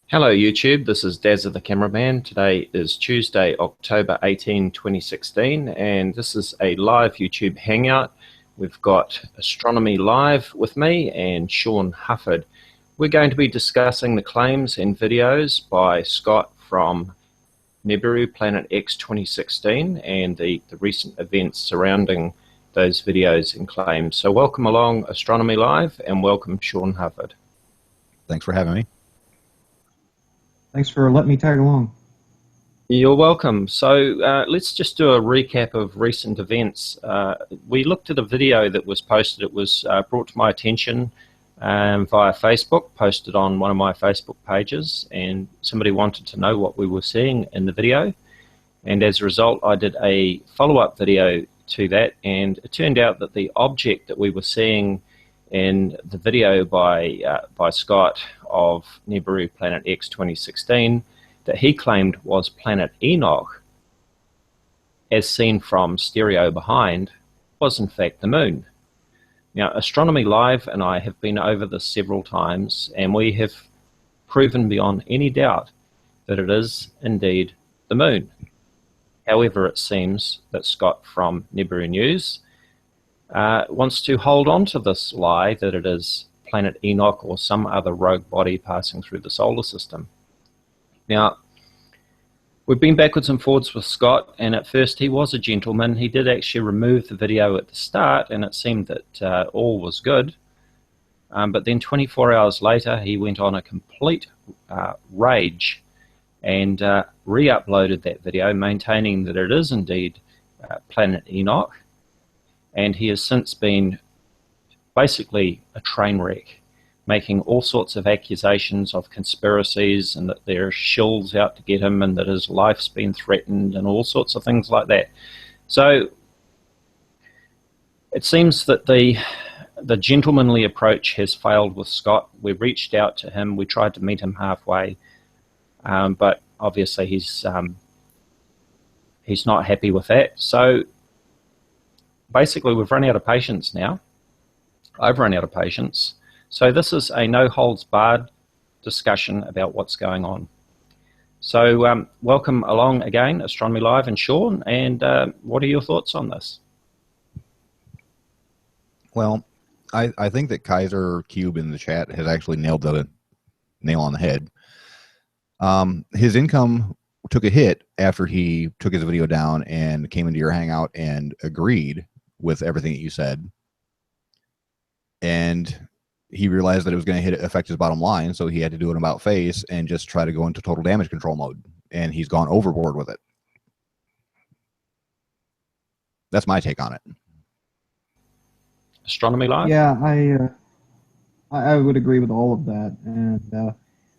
Hello YouTube, this is Dazza the cameraman. Today is Tuesday, October 18, 2016, and this is a live YouTube hangout. We've got Astronomy Live with me and Sean Hufford. We're going to be discussing the claims and videos by Scott from Nibiru Planet X 2016 and the recent events surrounding those videos and claims. So welcome along Astronomy Live and welcome Sean Hufford. Thanks for having me. Thanks for letting me tag along. You're welcome. So let's just do a recap of recent events. We looked at a video that was posted. It was brought to my attention via Facebook, posted on one of my Facebook pages, and somebody wanted to know what we were seeing in the video. And as a result, I did a follow-up video to that, and it turned out that the object that we were seeing in the video by Scott of Nibiru Planet X 2016 that he claimed was planet Enoch, as seen from stereo behind, was in fact the moon. Now, Astronomy Live and I have been over this several times, and we have proven beyond any doubt that it is indeed the moon. However, it seems that Scott from Nibiru News wants to hold on to this lie that it is planet Enoch or some other rogue body passing through the solar system. Now, we've been backwards and forwards with Scott, and at first he was a gentleman. He did actually remove the video at the start, and it seemed that all was good. But then 24 hours later, he went on a complete rage and re-uploaded that video, maintaining that it is indeed planet Enoch. And he has since been basically a train wreck, making all sorts of accusations of conspiracies and that there are shills out to get him and that his life's been threatened and all sorts of things like that. So it seems that the gentlemanly approach has failed with Scott. We reached out to him, we tried to meet him halfway, but obviously he's not happy with that. So basically, we've run out of patience now. I've run out of patience. So this is a no-holds-barred discussion about what's going on. So welcome along again, Astronomy Live and Sean, and what are your thoughts on this? Well, I think that Kaiser Cube in the chat has actually nailed the nail on the head. His income took a hit after he took his video down and came into your hangout and agreed with everything that you said, and he realized that it was going to affect his bottom line, so he had to do an about face and just try to go into total damage control mode, and he's gone overboard with it. That's my take on it. Astronomy Live? Yeah, I would agree with all of that, and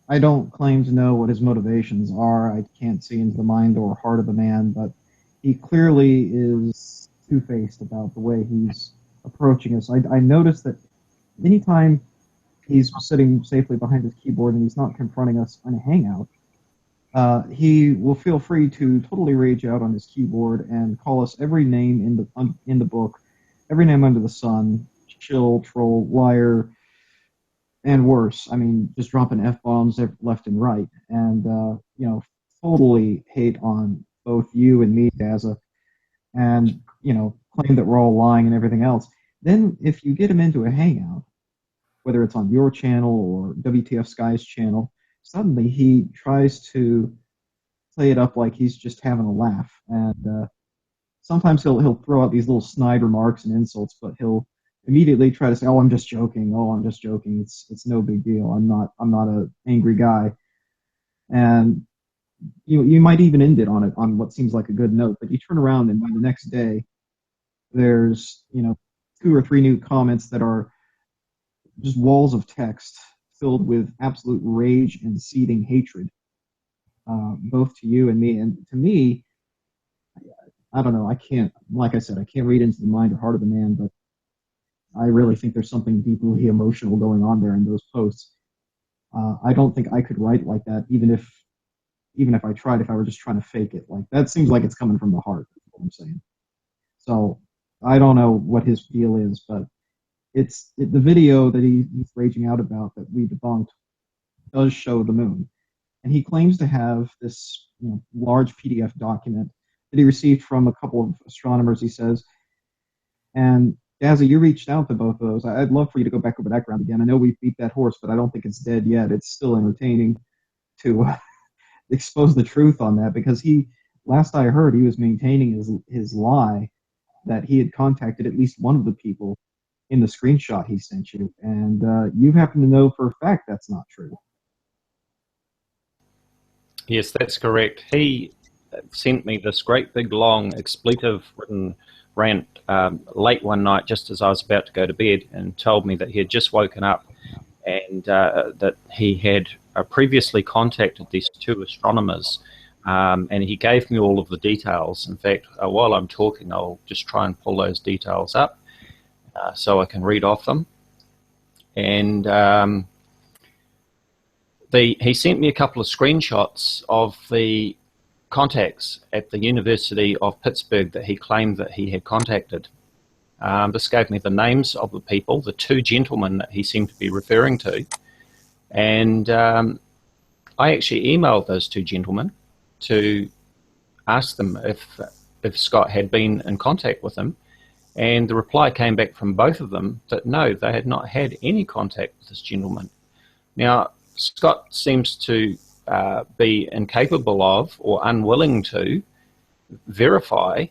I don't claim to know what his motivations are. I can't see into the mind or heart of the man, but he clearly is two-faced about the way he's approaching us. I noticed that anytime he's sitting safely behind his keyboard and he's not confronting us on a hangout, he will feel free to totally rage out on his keyboard and call us every name in the book, every name under the sun, chill, troll, liar, and worse. I mean, just dropping F-bombs left and right, and you know, totally hate on both you and me, Dazza, and claim that we're all lying and everything else. Then if you get him into a hangout, whether it's on your channel or WTF Sky's channel, suddenly he tries to play it up like he's just having a laugh. And sometimes he'll throw out these little snide remarks and insults, but he'll immediately try to say, "Oh, I'm just joking. Oh, I'm just joking. It's no big deal. I'm not an angry guy." And you might even end it on what seems like a good note, but you turn around and by the next day, there's 2 or 3 new comments that are just walls of text filled with absolute rage and seething hatred, both to you and me. And to me, I don't know. I can't, like I said, I can't read into the mind or heart of the man, but I really think there's something deeply emotional going on there in those posts. I don't think I could write like that, even if I tried, if I were just trying to fake it. Like, that seems like it's coming from the heart, is what I'm saying. So I don't know what his feel is, but the video that he's raging out about that we debunked does show the moon. And he claims to have this large PDF document that he received from a couple of astronomers, he says. And Dazzy, you reached out to both of those. I'd love for you to go back over that ground again. I know we beat that horse, but I don't think it's dead yet. It's still entertaining to expose the truth on that, because last I heard, he was maintaining his lie that he had contacted at least one of the people in the screenshot he sent you, and you happen to know for a fact that's not true. Yes, that's correct. He sent me this great big long expletive-written rant late one night, just as I was about to go to bed, and told me that he had just woken up and that he had previously contacted these two astronomers, and he gave me all of the details. In fact, while I'm talking, I'll just try and pull those details up so I can read off them. And he sent me a couple of screenshots of the contacts at the University of Pittsburgh that he claimed that he had contacted. This gave me the names of the people, the two gentlemen that he seemed to be referring to. And I actually emailed those two gentlemen to ask them if Scott had been in contact with him. And the reply came back from both of them that no, they had not had any contact with this gentleman. Now, Scott seems to be incapable of or unwilling to verify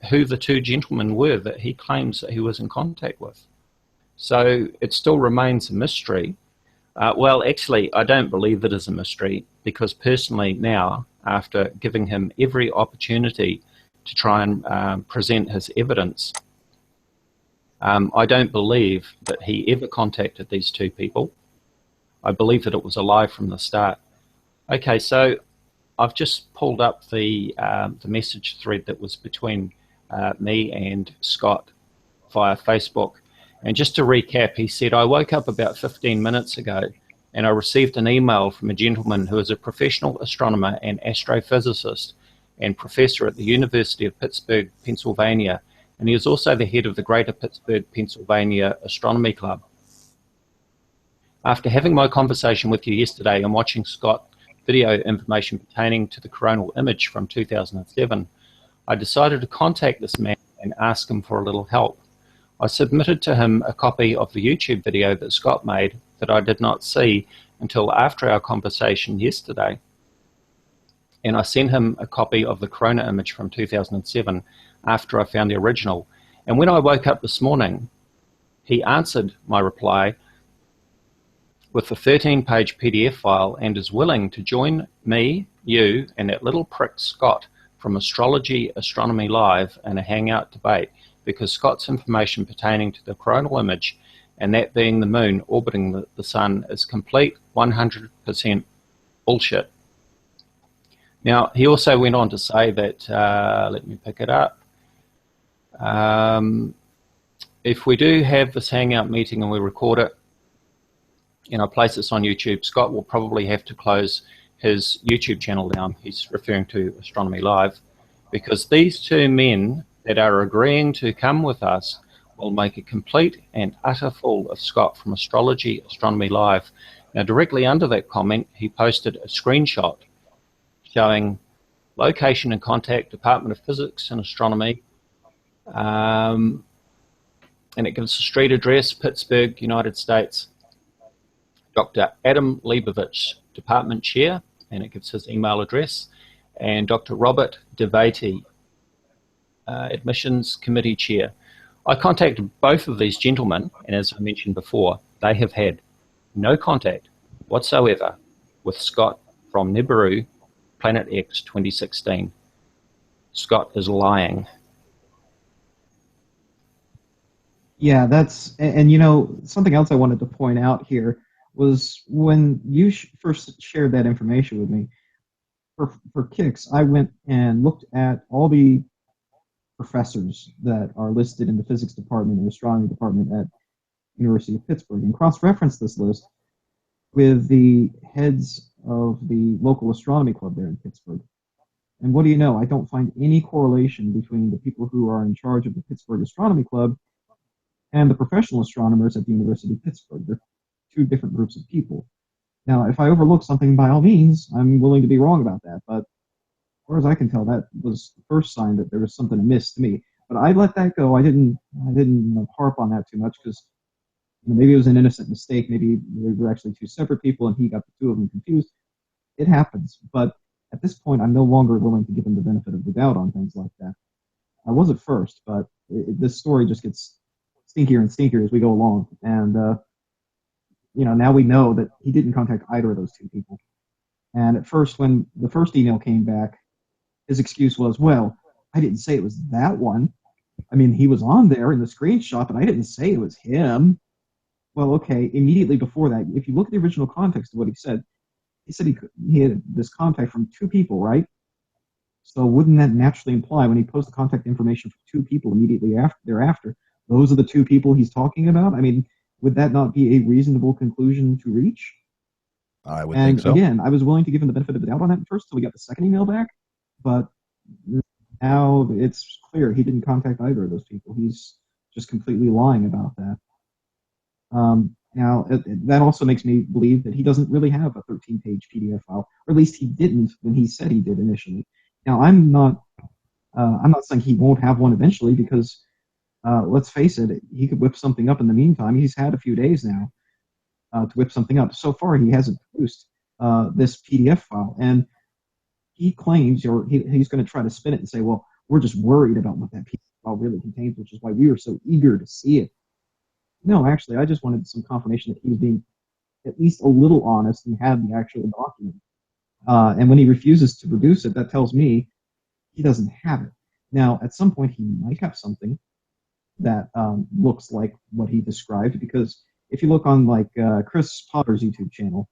who the two gentlemen were that he claims that he was in contact with. So it still remains a mystery. Well, actually, I don't believe it is a mystery, because personally now, after giving him every opportunity to try and present his evidence, I don't believe that he ever contacted these two people. I believe that it was a lie from the start. Okay, so I've just pulled up the message thread that was between me and Scott via Facebook. And just to recap, he said, I woke up about 15 minutes ago and I received an email from a gentleman who is a professional astronomer and astrophysicist and professor at the University of Pittsburgh, Pennsylvania. And he is also the head of the Greater Pittsburgh, Pennsylvania Astronomy Club. After having my conversation with you yesterday and watching Scott video information pertaining to the coronal image from 2007, I decided to contact this man and ask him for a little help. I submitted to him a copy of the YouTube video that Scott made that I did not see until after our conversation yesterday. And I sent him a copy of the corona image from 2007 after I found the original. And when I woke up this morning, he answered my reply with a 13-page PDF file and is willing to join me, you, and that little prick Scott from Astrology Astronomy Live in a hangout debate, because Scott's information pertaining to the coronal image, and that being the moon orbiting the sun, is complete 100% bullshit. Now, he also went on to say that, let me pick it up, if we do have this hangout meeting and we record it, and I place this on YouTube, Scott will probably have to close his YouTube channel down. He's referring to Astronomy Live, because these two men that are agreeing to come with us will make a complete and utter fool of Scott from Astrology Astronomy Live. Now, directly under that comment, he posted a screenshot showing location and contact, Department of Physics and Astronomy, and it gives a street address, Pittsburgh, United States. Dr. Adam Leibovich, Department Chair, and it gives his email address, and Dr. Robert DeVati, Admissions Committee Chair. I contacted both of these gentlemen, and as I mentioned before, they have had no contact whatsoever with Scott from Nibiru Planet X 2016. Scott is lying. Yeah, and you know, something else I wanted to point out here was when you first shared that information with me, for kicks, I went and looked at all the professors that are listed in the physics department and astronomy department at University of Pittsburgh and cross-referenced this list with the heads of the local astronomy club there in Pittsburgh. And what do you know? I don't find any correlation between the people who are in charge of the Pittsburgh Astronomy Club and the professional astronomers at the University of Pittsburgh. They're two different groups of people. Now, if I overlook something, by all means, I'm willing to be wrong about that. But as far as I can tell, that was the first sign that there was something amiss to me. But I let that go. I didn't harp on that too much because maybe it was an innocent mistake. Maybe they were actually two separate people, and he got the two of them confused. It happens. But at this point, I'm no longer willing to give him the benefit of the doubt on things like that. I was at first, but this story just gets stinkier and stinkier as we go along. And now we know that he didn't contact either of those two people. And at first, when the first email came back, his excuse was, well, I didn't say it was that one. I mean, he was on there in the screenshot, but I didn't say it was him. Well, okay, immediately before that, if you look at the original context of what he said he had this contact from two people, right? So wouldn't that naturally imply when he posted contact information for two people immediately thereafter, those are the two people he's talking about? I mean, would that not be a reasonable conclusion to reach? I would think so. And again, I was willing to give him the benefit of the doubt on that at first until we got the second email back, but now it's clear he didn't contact either of those people. He's just completely lying about that. Now, that also makes me believe that he doesn't really have a 13-page PDF file, or at least he didn't when he said he did initially. Now, I'm not saying he won't have one eventually, because let's face it, he could whip something up in the meantime. He's had a few days now to whip something up. So far, he hasn't produced this PDF file, and he claims, or he's going to try to spin it and say, well, we're just worried about what that PDF file really contains, which is why we were so eager to see it. No, actually, I just wanted some confirmation that he was being at least a little honest and had the actual document. And when he refuses to produce it, that tells me he doesn't have it. Now, at some point, he might have something that looks like what he described, because if you look on like Chris Potter's YouTube channel,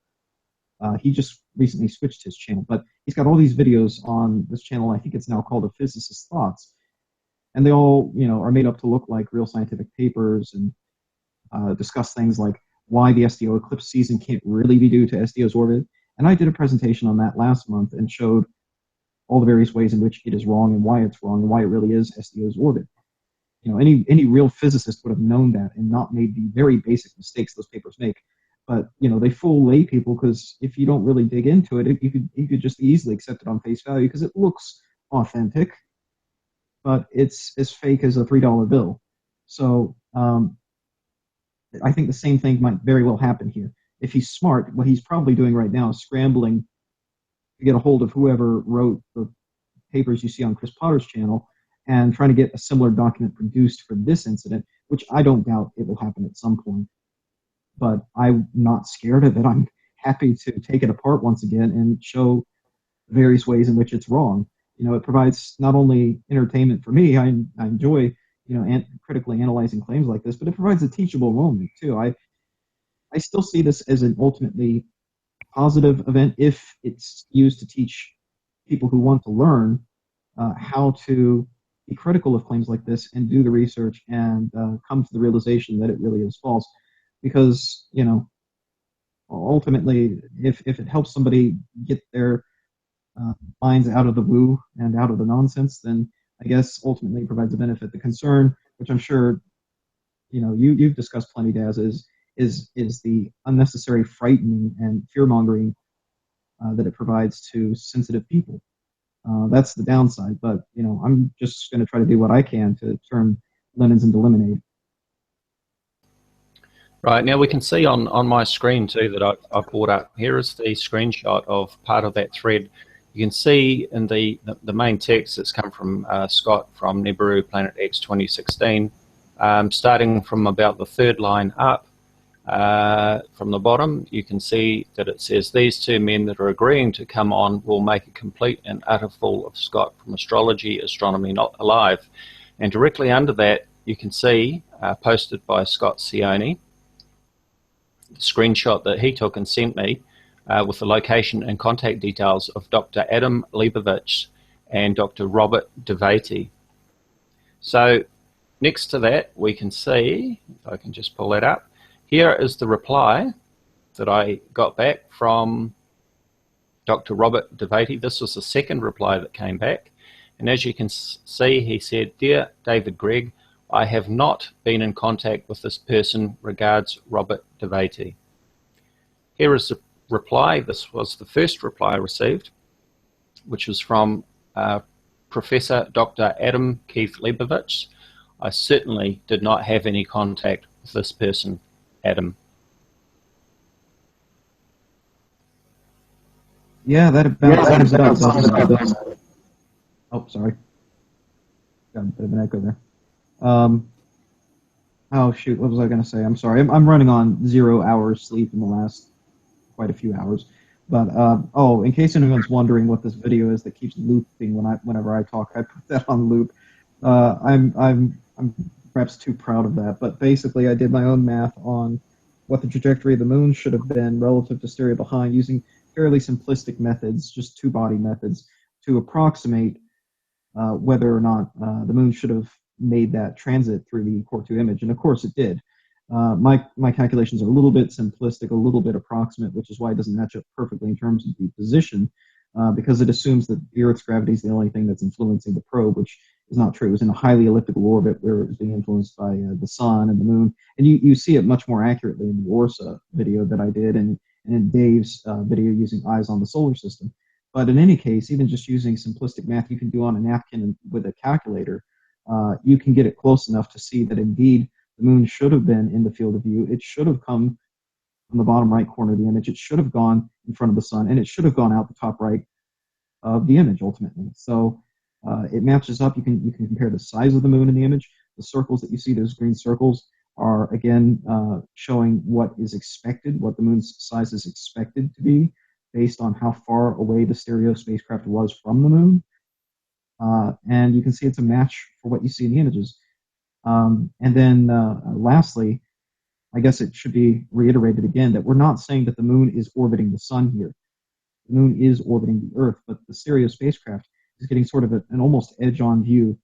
he just recently switched his channel, but he's got all these videos on this channel. I think it's now called A Physicist's Thoughts, and they all are made up to look like real scientific papers and discuss things like why the SDO eclipse season can't really be due to SDO's orbit. And I did a presentation on that last month and showed all the various ways in which it is wrong and why it's wrong and why it really is SDO's orbit. Any real physicist would have known that and not made the very basic mistakes those papers make. But they fool lay people, because if you don't really dig into it, you could just easily accept it on face value because it looks authentic, but it's as fake as a $3 bill. So I think the same thing might very well happen here. If he's smart, what he's probably doing right now is scrambling to get a hold of whoever wrote the papers you see on Chris Potter's channel and trying to get a similar document produced for this incident, which I don't doubt it will happen at some point. But I'm not scared of it. I'm happy to take it apart once again and show various ways in which it's wrong. It provides not only entertainment for me, I enjoy critically analyzing claims like this, but it provides a teachable moment too. I still see this as an ultimately positive event if it's used to teach people who want to learn how to be critical of claims like this and do the research and come to the realization that it really is false. Because ultimately, if it helps somebody get their minds out of the woo and out of the nonsense, then I guess ultimately it provides a benefit. The concern, which I'm sure you've discussed plenty, Daz, is the unnecessary frightening and fear-mongering that it provides to sensitive people. That's the downside, but I'm just going to try to do what I can to turn lemons into lemonade. Right, now we can see on my screen too that I brought up, here is the screenshot of part of that thread. You can see in the main text that's come from Scott from Nibiru Planet X 2016, starting from about the third line up from the bottom, you can see that it says, these two men that are agreeing to come on will make a complete and utter fool of Scott from Astrology, Astronomy Not Alive. And directly under that, you can see, posted by Scott Sione, the screenshot that he took and sent me with the location and contact details of Dr. Adam Leibovich and Dr. Robert Devati. So next to that, we can see, if I can just pull that up, here is the reply that I got back from Dr. Robert Devati. This was the second reply that came back. And as you can see, he said, Dear David Gregg, I have not been in contact with this person. Regards, Robert Devati. Here is the reply. This was the first reply I received, which was from Professor Dr. Adam Keith Leibovitz. I certainly did not have any contact with this person, Adam. Yeah, that about sums it up, doesn't it? Oh, sorry. Got a bit of an echo there. Oh, shoot, what was I going to say? I'm sorry. I'm running on 0 hours sleep in the last quite a few hours. But, oh, in case anyone's wondering what this video is that keeps looping whenever I talk, I put that on loop. I'm perhaps too proud of that. But basically, I did my own math on what the trajectory of the moon should have been relative to stereo behind using fairly simplistic methods, just two-body methods, to approximate whether or not the moon should have made that transit through the core 2 image. And of course it did. My calculations are a little bit simplistic, a little bit approximate, which is why it doesn't match up perfectly in terms of the position, because it assumes that the Earth's gravity is the only thing that's influencing the probe, which is not true. It was in a highly elliptical orbit where it was being influenced by the sun and the moon. And you see it much more accurately in the ORSA video that I did and in Dave's video using eyes on the solar system. But in any case, even just using simplistic math you can do on a napkin with a calculator, you can get it close enough to see that indeed the moon should have been in the field of view. It should have come from the bottom right corner of the image. It should have gone in front of the sun, and it should have gone out the top right of the image ultimately. So it matches up. You can compare the size of the moon in the image. The circles that you see, those green circles, are again showing what is expected, what the moon's size is expected to be based on how far away the stereo spacecraft was from the moon. And you can see it's a match for what you see in the images. And then lastly, I guess it should be reiterated again that we're not saying that the moon is orbiting the sun here. The moon is orbiting the Earth, but the stereo spacecraft is getting sort of an almost edge-on view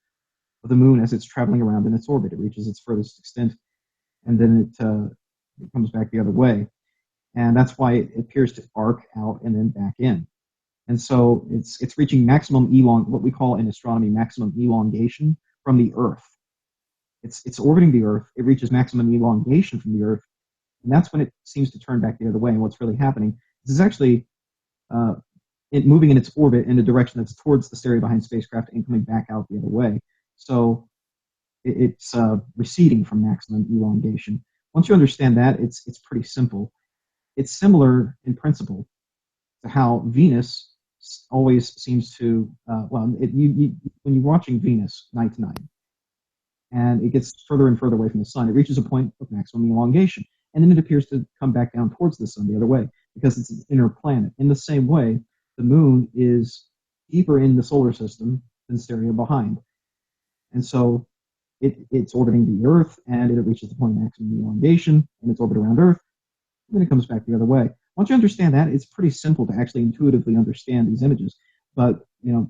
of the moon as it's traveling around in its orbit. It reaches its furthest extent, and then it comes back the other way. And that's why it appears to arc out and then back in. And so it's reaching maximum what we call in astronomy maximum elongation from the Earth. It's orbiting the Earth. It reaches maximum elongation from the Earth, and that's when it seems to turn back the other way. And what's really happening is it's actually it moving in its orbit in a direction that's towards the stereo behind spacecraft and coming back out the other way. So it's receding from maximum elongation. Once you understand that, it's pretty simple. It's similar in principle to how Venus always seems to, when you're watching Venus night to night, and it gets further and further away from the sun, it reaches a point of maximum elongation, and then it appears to come back down towards the sun the other way, because it's an inner planet. In the same way, the moon is deeper in the solar system than stereo behind. And so it's orbiting the Earth, and it reaches the point of maximum elongation, and its orbit around Earth, and then it comes back the other way. Once you understand that, it's pretty simple to actually intuitively understand these images. But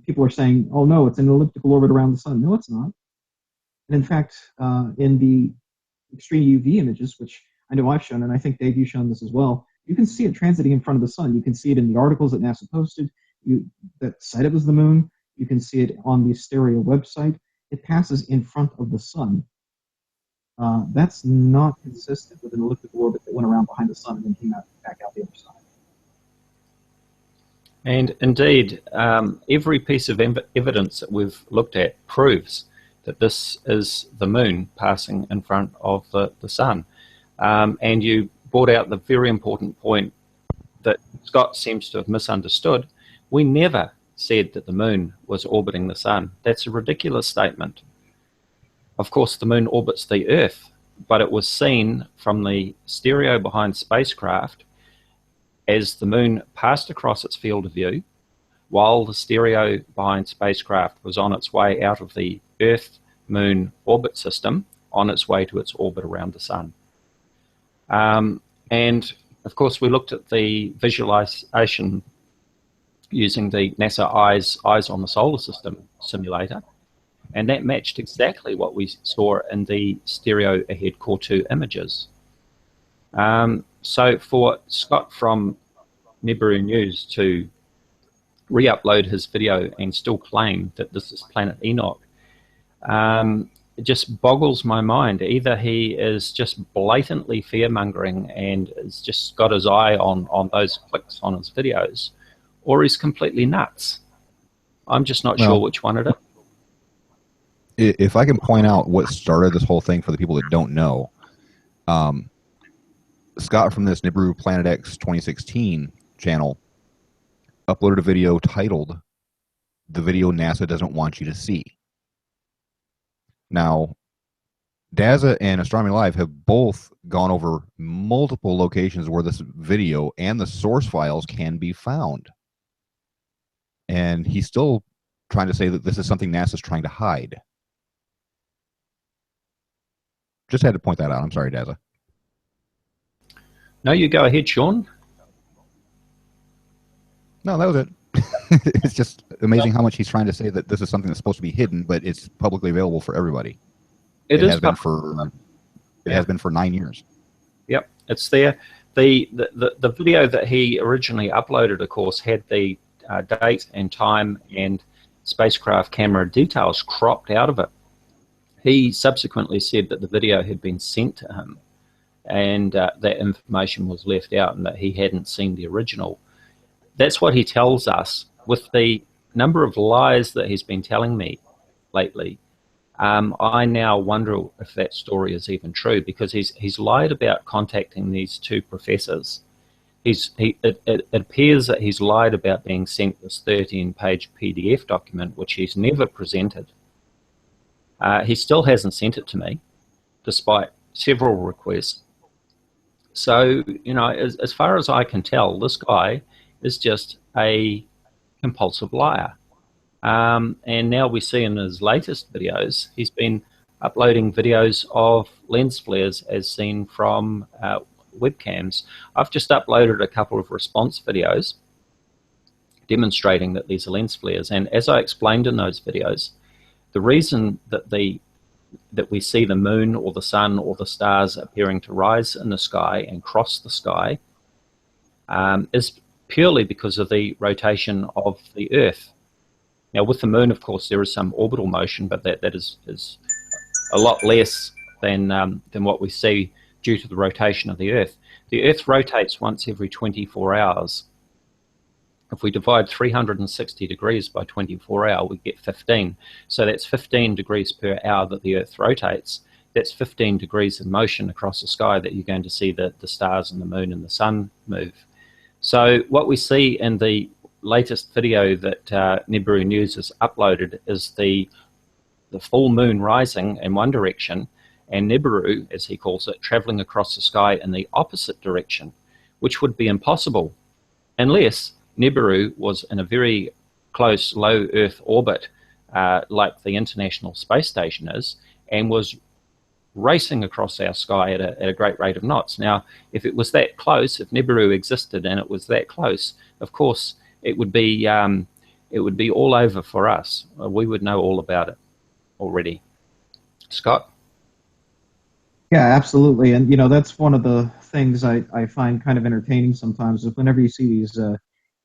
people are saying, oh no, it's an elliptical orbit around the sun. No, it's not. And in fact, in the extreme UV images, which I know I've shown, and I think Dave, you've shown this as well, you can see it transiting in front of the sun. You can see it in the articles that NASA posted that said it was the moon. You can see it on the stereo website. It passes in front of the sun. That's not consistent with an elliptical orbit that went around behind the sun and then came back out the other side. And indeed, every piece of evidence that we've looked at proves that this is the moon passing in front of the sun. And you brought out the very important point that Scott seems to have misunderstood. We never said that the moon was orbiting the sun. That's a ridiculous statement. Of course, the moon orbits the Earth, but it was seen from the stereo behind spacecraft as the moon passed across its field of view while the stereo behind spacecraft was on its way out of the Earth-Moon orbit system on its way to its orbit around the sun. And of course, we looked at the visualization using the NASA Eyes on the Solar System simulator, and that matched exactly what we saw in the stereo ahead Core 2 images. So for Scott from Nibiru News to re-upload his video and still claim that this is Planet Enoch it just boggles my mind. Either he is just blatantly fear-mongering and has just got his eye on those clicks on his videos, or he's completely nuts. I'm just not sure which one it is. If I can point out what started this whole thing for the people that don't know, Scott from this Nibiru Planet X 2016 channel uploaded a video titled "The Video NASA Doesn't Want You to See." Now, Daza and Astronomy Live have both gone over multiple locations where this video and the source files can be found. And he's still trying to say that this is something NASA's trying to hide. Just had to point that out. I'm sorry, Daza. No, you go ahead, Sean. No, that was it. It's just amazing how much he's trying to say that this is something that's supposed to be hidden, but it's publicly available for everybody. It has been for 9 years. Yep, it's there. The video that he originally uploaded, of course, had the date and time and spacecraft camera details cropped out of it. He subsequently said that the video had been sent to him and that information was left out and that he hadn't seen the original. That's what he tells us. With the number of lies that he's been telling me lately, I now wonder if that story is even true, because he's lied about contacting these two professors. It appears that he's lied about being sent this 13-page PDF document, which he's never presented. He still hasn't sent it to me, despite several requests. So, you know, as far as I can tell, this guy is just a compulsive liar. And now we see in his latest videos, he's been uploading videos of lens flares as seen from webcams. I've just uploaded a couple of response videos demonstrating that these are lens flares. And as I explained in those videos, the reason that we see the moon or the sun or the stars appearing to rise in the sky and cross the sky is purely because of the rotation of the Earth. Now, with the moon, of course, there is some orbital motion, but that is a lot less than what we see due to the rotation of the Earth. The Earth rotates once every 24 hours. If we divide 360 degrees by 24 hours, we get 15. So that's 15 degrees per hour that the Earth rotates. That's 15 degrees of motion across the sky that you're going to see the stars and the moon and the sun move. So what we see in the latest video that Nibiru News has uploaded is the full moon rising in one direction, and Nibiru, as he calls it, traveling across the sky in the opposite direction, which would be impossible unless Nibiru was in a very close low Earth orbit like the International Space Station is, and was racing across our sky at a great rate of knots. Now, if it was that close, if Nibiru existed and it was that close, of course, it would be all over for us. We would know all about it already. Scott? Yeah, absolutely. And, you know, that's one of the things I find kind of entertaining sometimes, is whenever you see these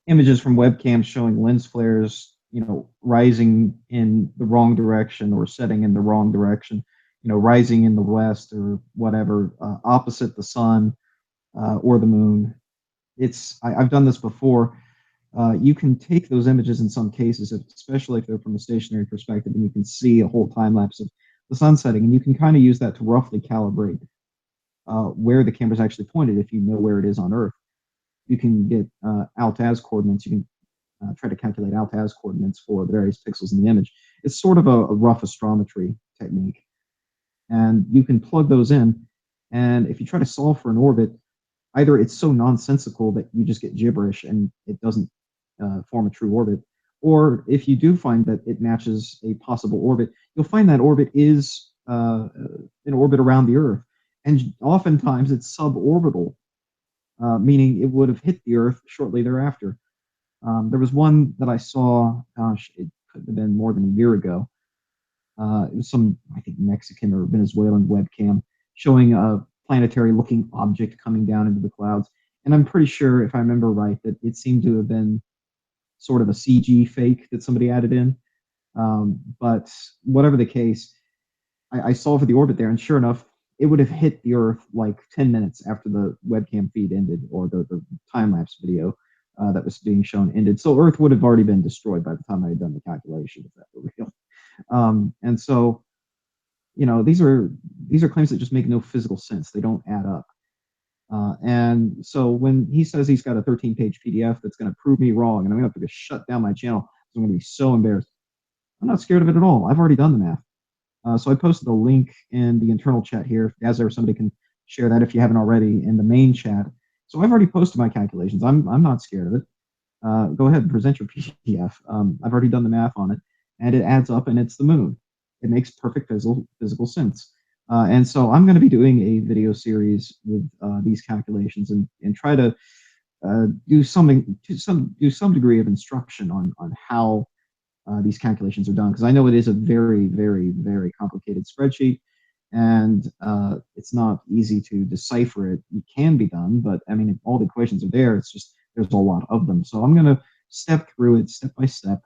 images from webcams showing lens flares, you know, rising in the wrong direction or setting in the wrong direction, you know, rising in the west or whatever, opposite the sun or the moon. I've done this before. You can take those images in some cases, especially if they're from a stationary perspective, and you can see a whole time lapse of the sun setting, and you can kind of use that to roughly calibrate where the camera's actually pointed if you know where it is on Earth. You can get altaz coordinates. You can try to calculate altaz coordinates for the various pixels in the image. It's sort of a rough astrometry technique. And you can plug those in, and if you try to solve for an orbit, either it's so nonsensical that you just get gibberish and it doesn't form a true orbit, or if you do find that it matches a possible orbit, you'll find that orbit is an orbit around the Earth. And oftentimes it's suborbital, meaning it would have hit the Earth shortly thereafter. There was one that I saw, gosh, it could have been more than a year ago. It was some, I think, Mexican or Venezuelan webcam showing a planetary-looking object coming down into the clouds. And I'm pretty sure, if I remember right, that it seemed to have been sort of a CG fake that somebody added in. But whatever the case, I saw for the orbit there, and sure enough, it would have hit the Earth like 10 minutes after the webcam feed ended, or the time-lapse video that was being shown ended. So Earth would have already been destroyed by the time I had done the calculation, if that were real. And so, you know, these are claims that just make no physical sense. They don't add up. And so when he says he's got a 13-page PDF that's going to prove me wrong, and I'm going to have to shut down my channel, so I'm going to be so embarrassed. I'm not scared of it at all. I've already done the math. So I posted a link in the internal chat here, as there somebody can share that if you haven't already in the main chat. So I've already posted my calculations. I'm not scared of it. Go ahead and present your PDF. I've already done the math on it, and it adds up, and it's the moon. It makes perfect physical sense. And so I'm going to be doing a video series with these calculations and try to do something to some degree of instruction on how these calculations are done, because I know it is a very, very, very complicated spreadsheet, and it's not easy to decipher it. It can be done, but I mean, if all the equations are there, it's just there's a lot of them. So I'm going to step through it step by step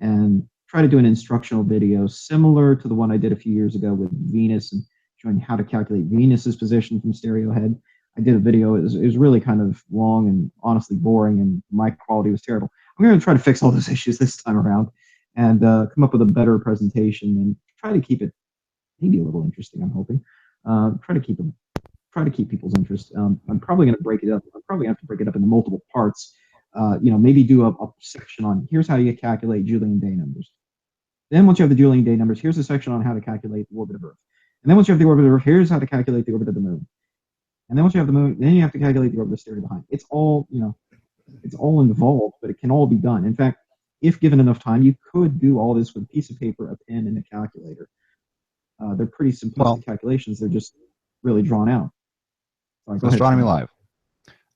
and try to do an instructional video similar to the one I did a few years ago with Venus and showing how to calculate Venus's position from stereo head. I did a video. It was really kind of long and honestly boring, and my quality was terrible. I'm going to try to fix all those issues this time around and come up with a better presentation and try to keep it maybe a little interesting. I'm hoping. Try to keep people's interest. I'm probably going to break it up. I'm probably going to have to break it up into multiple parts. You know, maybe do a section on here's how you calculate Julian day numbers. Then once you have the Julian day numbers, here's a section on how to calculate the orbit of Earth. And then once you have the orbit of Earth, here's how to calculate the orbit of the moon. And then once you have the moon, then you have to calculate the orbit of stereo behind. It's all, you know, it's all involved, but it can all be done. In fact, if given enough time, you could do all this with a piece of paper, a pen, and a calculator. They're pretty simplistic calculations. They're just really drawn out. Sorry, go Astronomy ahead.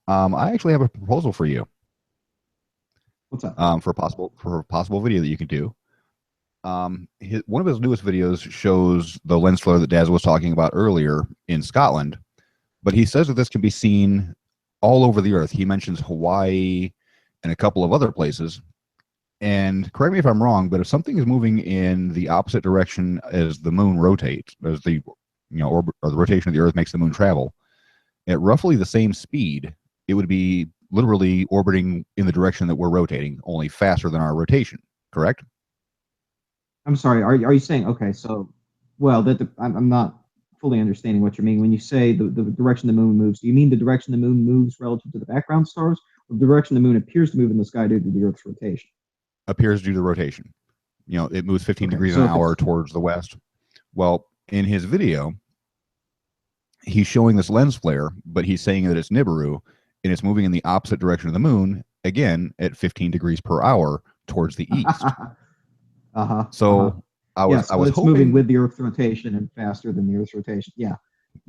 Live. I actually have a proposal for you. What's up? For a possible video that you can do. One of his newest videos shows the lens flare that Daz was talking about earlier in Scotland, but he says that this can be seen all over the Earth. He mentions Hawaii and a couple of other places. And correct me if I'm wrong, but if something is moving in the opposite direction as the moon rotates, as the orbit or the rotation of the Earth makes the moon travel, at roughly the same speed, it would be literally orbiting in the direction that we're rotating, only faster than our rotation. Correct? I'm sorry. Are you saying okay? So, well, I'm not fully understanding what you mean when you say the direction the moon moves. Do you mean the direction the moon moves relative to the background stars, or the direction the moon appears to move in the sky due to the Earth's rotation? Appears due to rotation. You know, it moves 15 degrees an hour towards the west. Well, in his video, he's showing this lens flare, but he's saying that it's Nibiru, and it's moving in the opposite direction of the moon, again, at 15 degrees per hour towards the east. So I was hoping moving with the Earth's rotation and faster than the Earth's rotation. Yeah,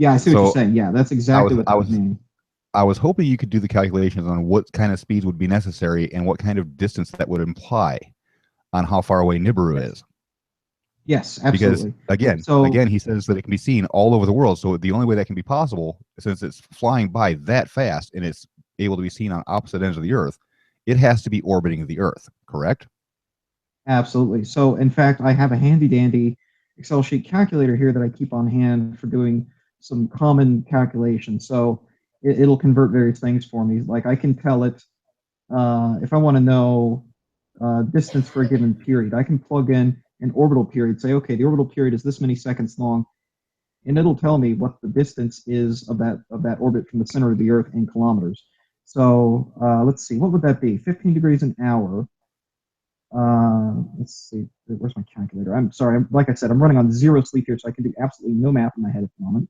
I see what you're saying. Yeah, that's exactly what I was meaning. I was hoping you could do the calculations on what kind of speeds would be necessary and what kind of distance that would imply on how far away Nibiru is. Yes, absolutely. Because again, he says that it can be seen all over the world. So the only way that can be possible, since it's flying by that fast and it's able to be seen on opposite ends of the Earth, it has to be orbiting the Earth, correct? Absolutely. So in fact, I have a handy dandy Excel sheet calculator here that I keep on hand for doing some common calculations. So it'll convert various things for me. Like I can tell it if I want to know distance for a given period, I can plug in an orbital period, say, okay, the orbital period is this many seconds long, and it'll tell me what the distance is of that orbit from the center of the Earth in kilometers. So let's see, what would that be? 15 degrees an hour. Let's see, where's my calculator? I'm sorry, like I said, I'm running on zero sleep here, so I can do absolutely no math in my head at the moment.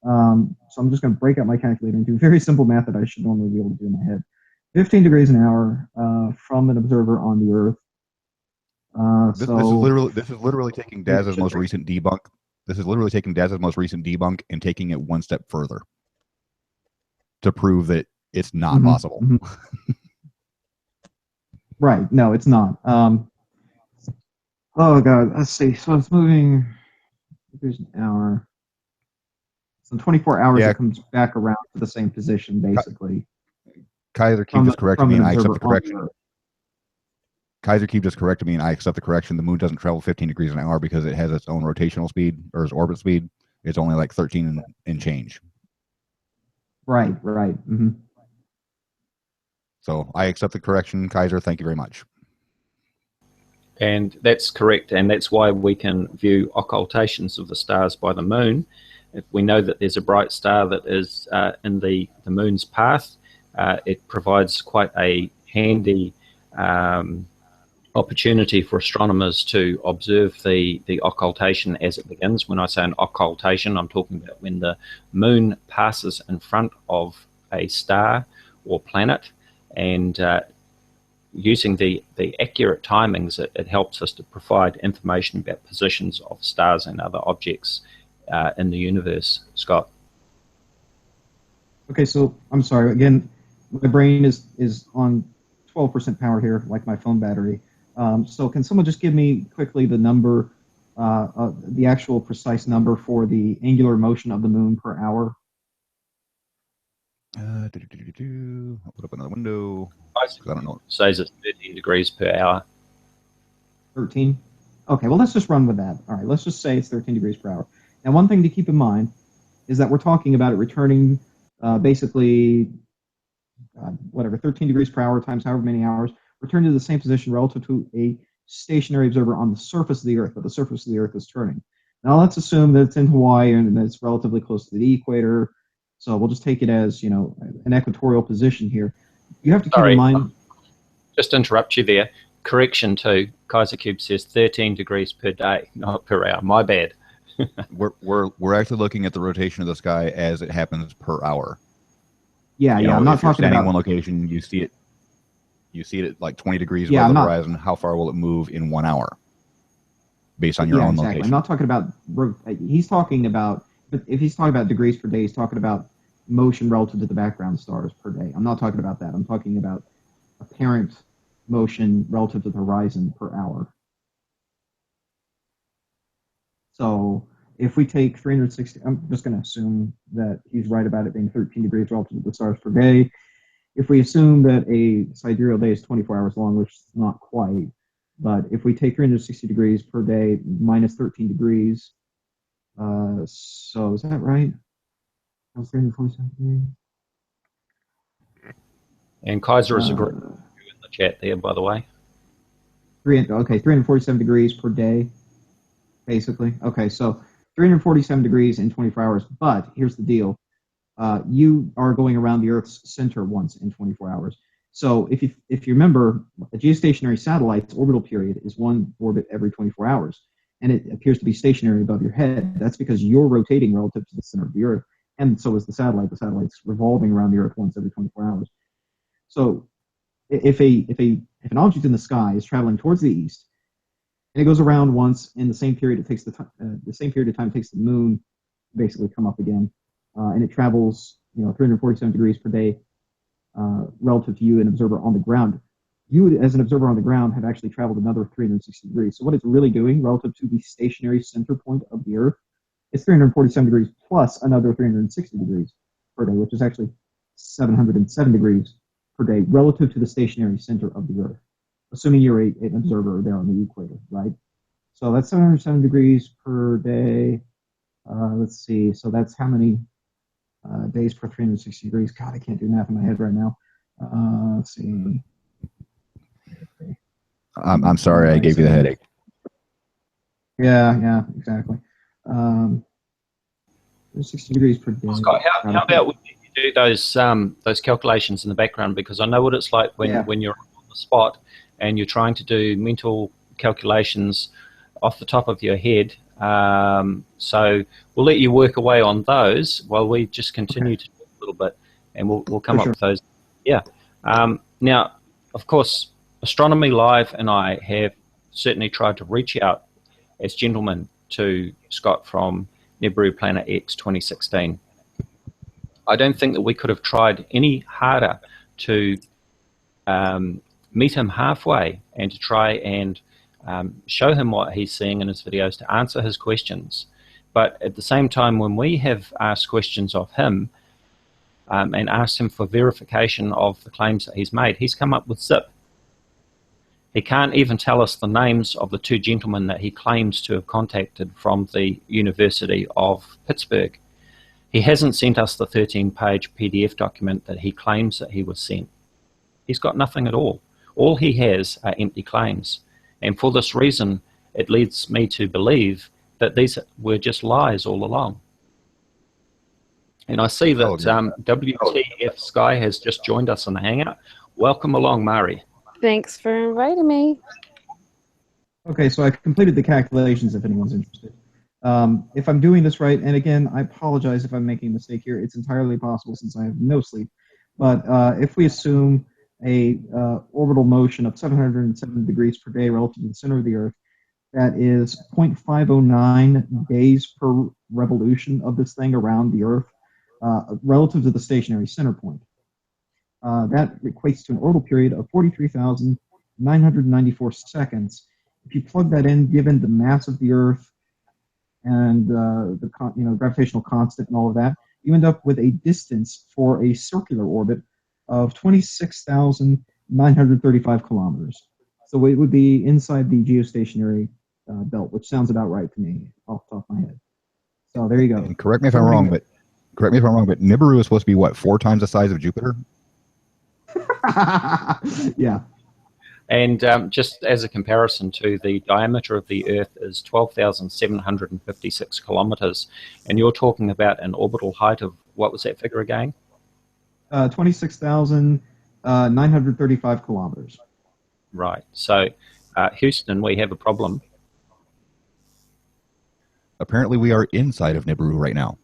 So I'm just going to break out my calculator and do very simple math that I should normally be able to do in my head. 15 degrees an hour from an observer on the Earth. This is literally taking Daz's most recent debunk. This is literally taking Daz's most recent debunk and taking it one step further to prove that it's not possible. Right. No, it's not. Oh God. Let's see. So it's moving degrees an hour. So in 24 hours, it comes back around to the same position, basically. Kaiser, keep this correcting me, and I accept the correction. Kaiser Cube just corrected me, and I accept the correction. The moon doesn't travel 15 degrees an hour because it has its own rotational speed, or its orbit speed. It's only like 13 and change. Right. Mm-hmm. So I accept the correction, Kaiser. Thank you very much. And that's correct, and that's why we can view occultations of the stars by the moon. If we know that there's a bright star that is in the moon's path, it provides quite a handy opportunity for astronomers to observe the occultation as it begins. When I say an occultation, I'm talking about when the moon passes in front of a star or planet, and using the accurate timings, it helps us to provide information about positions of stars and other objects in the universe. Scott? Okay, so I'm sorry. Again, my brain is on 12% power here, like my phone battery. So can someone just give me quickly the number, the actual precise number for the angular motion of the moon per hour? I'll put up another window. I don't know. Says it's 13 degrees per hour. 13? Okay, well, let's just run with that. All right, let's just say it's 13 degrees per hour. Now, one thing to keep in mind is that we're talking about it returning basically, whatever, 13 degrees per hour times however many hours, return to the same position relative to a stationary observer on the surface of the Earth, but the surface of the Earth is turning. Now, let's assume that it's in Hawaii and that it's relatively close to the equator. So we'll just take it as, you know, an equatorial position here. You have to keep in mind... Just interrupt you there. Correction too. Kaiser Cube says 13 degrees per day, not per hour. My bad. we're actually looking at the rotation of the sky as it happens per hour. Yeah, you know, I'm not if you're talking standing about in one location, you see it at like 20 degrees above the horizon. How far will it move in 1 hour? Based on your own location. I'm not talking about... He's talking about... If he's talking about degrees per day, he's talking about motion relative to the background stars per day. I'm not talking about that. I'm talking about apparent motion relative to the horizon per hour. So if we take 360, I'm just going to assume that he's right about it being 13 degrees relative to the stars per day. If we assume that a sidereal day is 24 hours long, which is not quite, but if we take 360 degrees per day minus 13 degrees, so is that right? 347 degrees. And Kaiser is agreeing in the chat there, by the way. 347 degrees per day, basically. Okay, so 347 degrees in 24 hours. But here's the deal. You are going around the Earth's center once in 24 hours. So if you remember, a geostationary satellite's orbital period is one orbit every 24 hours. And it appears to be stationary above your head. That's because you're rotating relative to the center of the Earth. And so is the satellite. The satellite's revolving around the Earth once every 24 hours. So if an object in the sky is traveling towards the east, and it goes around once in the same period the same period of time it takes the moon to basically come up again, and it travels 347 degrees per day relative to you, an observer on the ground. You, as an observer on the ground, have actually traveled another 360 degrees. So what it's really doing relative to the stationary center point of the Earth, it's 347 degrees plus another 360 degrees per day, which is actually 707 degrees per day relative to the stationary center of the Earth, assuming you're an observer there on the equator, right? So that's 707 degrees per day. Let's see. So that's how many days per 360 degrees? God, I can't do math in my head right now. Let's see. I'm sorry I gave you the headache. Yeah, exactly. 60 degrees per day. Scott, how about when you do those calculations in the background? Because I know what it's like when you're on the spot and you're trying to do mental calculations off the top of your head. So we'll let you work away on those while we just continue to talk a little bit, and we'll come up with those. Yeah. Now, of course, Astronomy Live and I have certainly tried to reach out as gentlemen to Scott from Nibiru Planet X 2016. I don't think that we could have tried any harder to meet him halfway and to try and show him what he's seeing in his videos, to answer his questions. But at the same time, when we have asked questions of him and asked him for verification of the claims that he's made, he's come up with zip. He can't even tell us the names of the two gentlemen that he claims to have contacted from the University of Pittsburgh. He hasn't sent us the 13-page PDF document that he claims that he was sent. He's got nothing at all. All he has are empty claims. And for this reason, it leads me to believe that these were just lies all along. And I see that WTF Sky has just joined us in the Hangout. Welcome along, Mari. Thanks for inviting me. Okay, so I completed the calculations if anyone's interested. If I'm doing this right, and again, I apologize if I'm making a mistake here. It's entirely possible since I have no sleep. But if we assume a orbital motion of 707 degrees per day relative to the center of the Earth, that is 0.509 days per revolution of this thing around the Earth, relative to the stationary center point. That equates to an orbital period of 43,994 seconds. If you plug that in, given the mass of the Earth and the gravitational constant and all of that, you end up with a distance for a circular orbit of 26,935 kilometers. So it would be inside the geostationary belt, which sounds about right to me off the top of my head. So there you go. And correct me if I'm wrong, but Nibiru is supposed to be what, 4 times the size of Jupiter? Yeah. And just as a comparison to the diameter of the Earth is 12,756 kilometers, and you're talking about an orbital height of, what was that figure again? 26,935 kilometers. Right. So, Houston, we have a problem. Apparently we are inside of Nibiru right now.